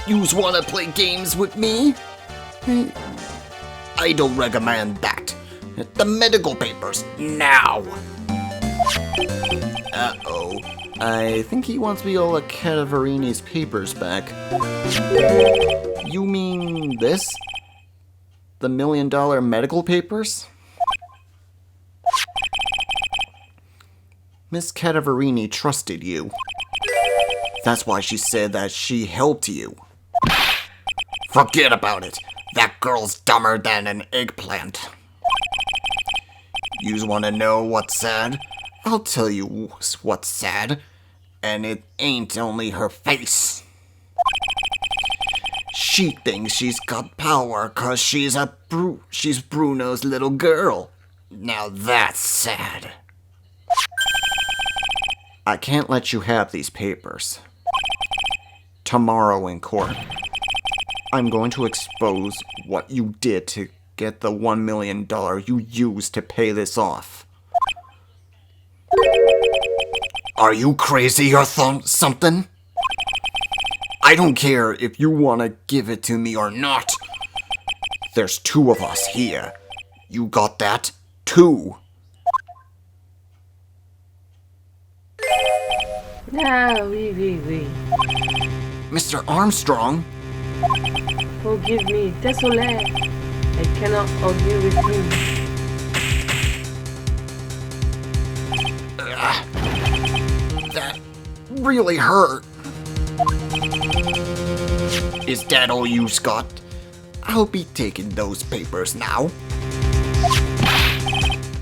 Yous wanna play games with me? I don't recommend that. The medical papers, now! Uh-oh. I think he wants Viola Cadaverini's papers back. You mean this? The $1 million medical papers? Miss Cadaverini trusted you. That's why she said that she helped you. Forget about it. That girl's dumber than an eggplant. Yous wanna know what's sad? I'll tell you what's sad. And it ain't only her face. She thinks she's got power 'cause she's Bruno's little girl. Now that's sad. I can't let you have these papers. Tomorrow in court, I'm going to expose what you did to get the $1 million you used to pay this off. Are you crazy or something? I don't care if you want to give it to me or not. There's two of us here. You got that? Two. Ah, oui. Mr. Armstrong? Forgive me, désolé. I cannot argue with you. That really hurt. Is that all you got? I'll be taking those papers now.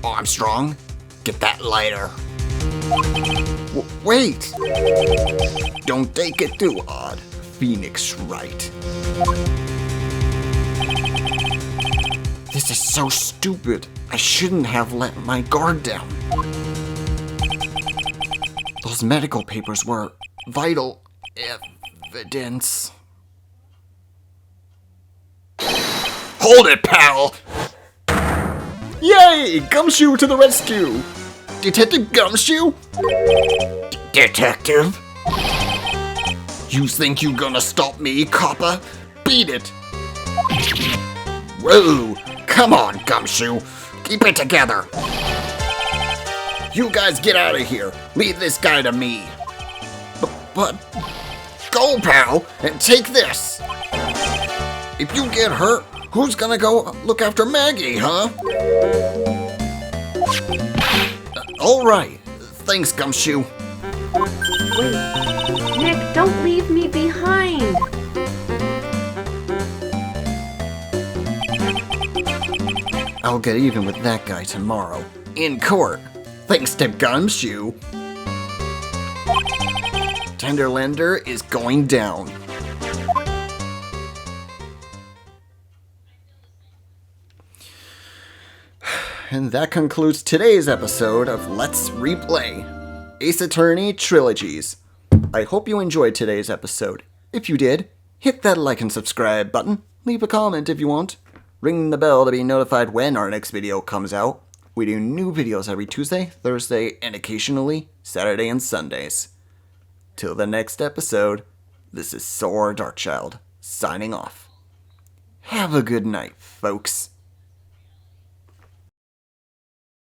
Armstrong, get that lighter. Wait! Don't take it too hard. Phoenix right. This is so stupid. I shouldn't have let my guard down. Those medical papers were vital evidence. Hold it, pal! Yay! Gumshoe to the rescue! Detective Gumshoe? Detective? You think you gonna stop me, copper? Beat it! Whoa! Come on, Gumshoe! Keep it together! You guys get out of here! Leave this guy to me! But... Go, pal, and take this! If you get hurt, who's gonna go look after Maggie, huh? Alright. Thanks, Gumshoe. Wait, Nick, don't leave me behind. I'll get even with that guy tomorrow. In court. Thanks to Gumshoe. Tenderlander is going down. And that concludes today's episode of Let's Replay Ace Attorney Trilogies. I hope you enjoyed today's episode. If you did, hit that like and subscribe button. Leave a comment if you want. Ring the bell to be notified when our next video comes out. We do new videos every Tuesday, Thursday, and occasionally Saturday and Sundays. Till the next episode, this is Saur Darkchylde, signing off. Have a good night, folks.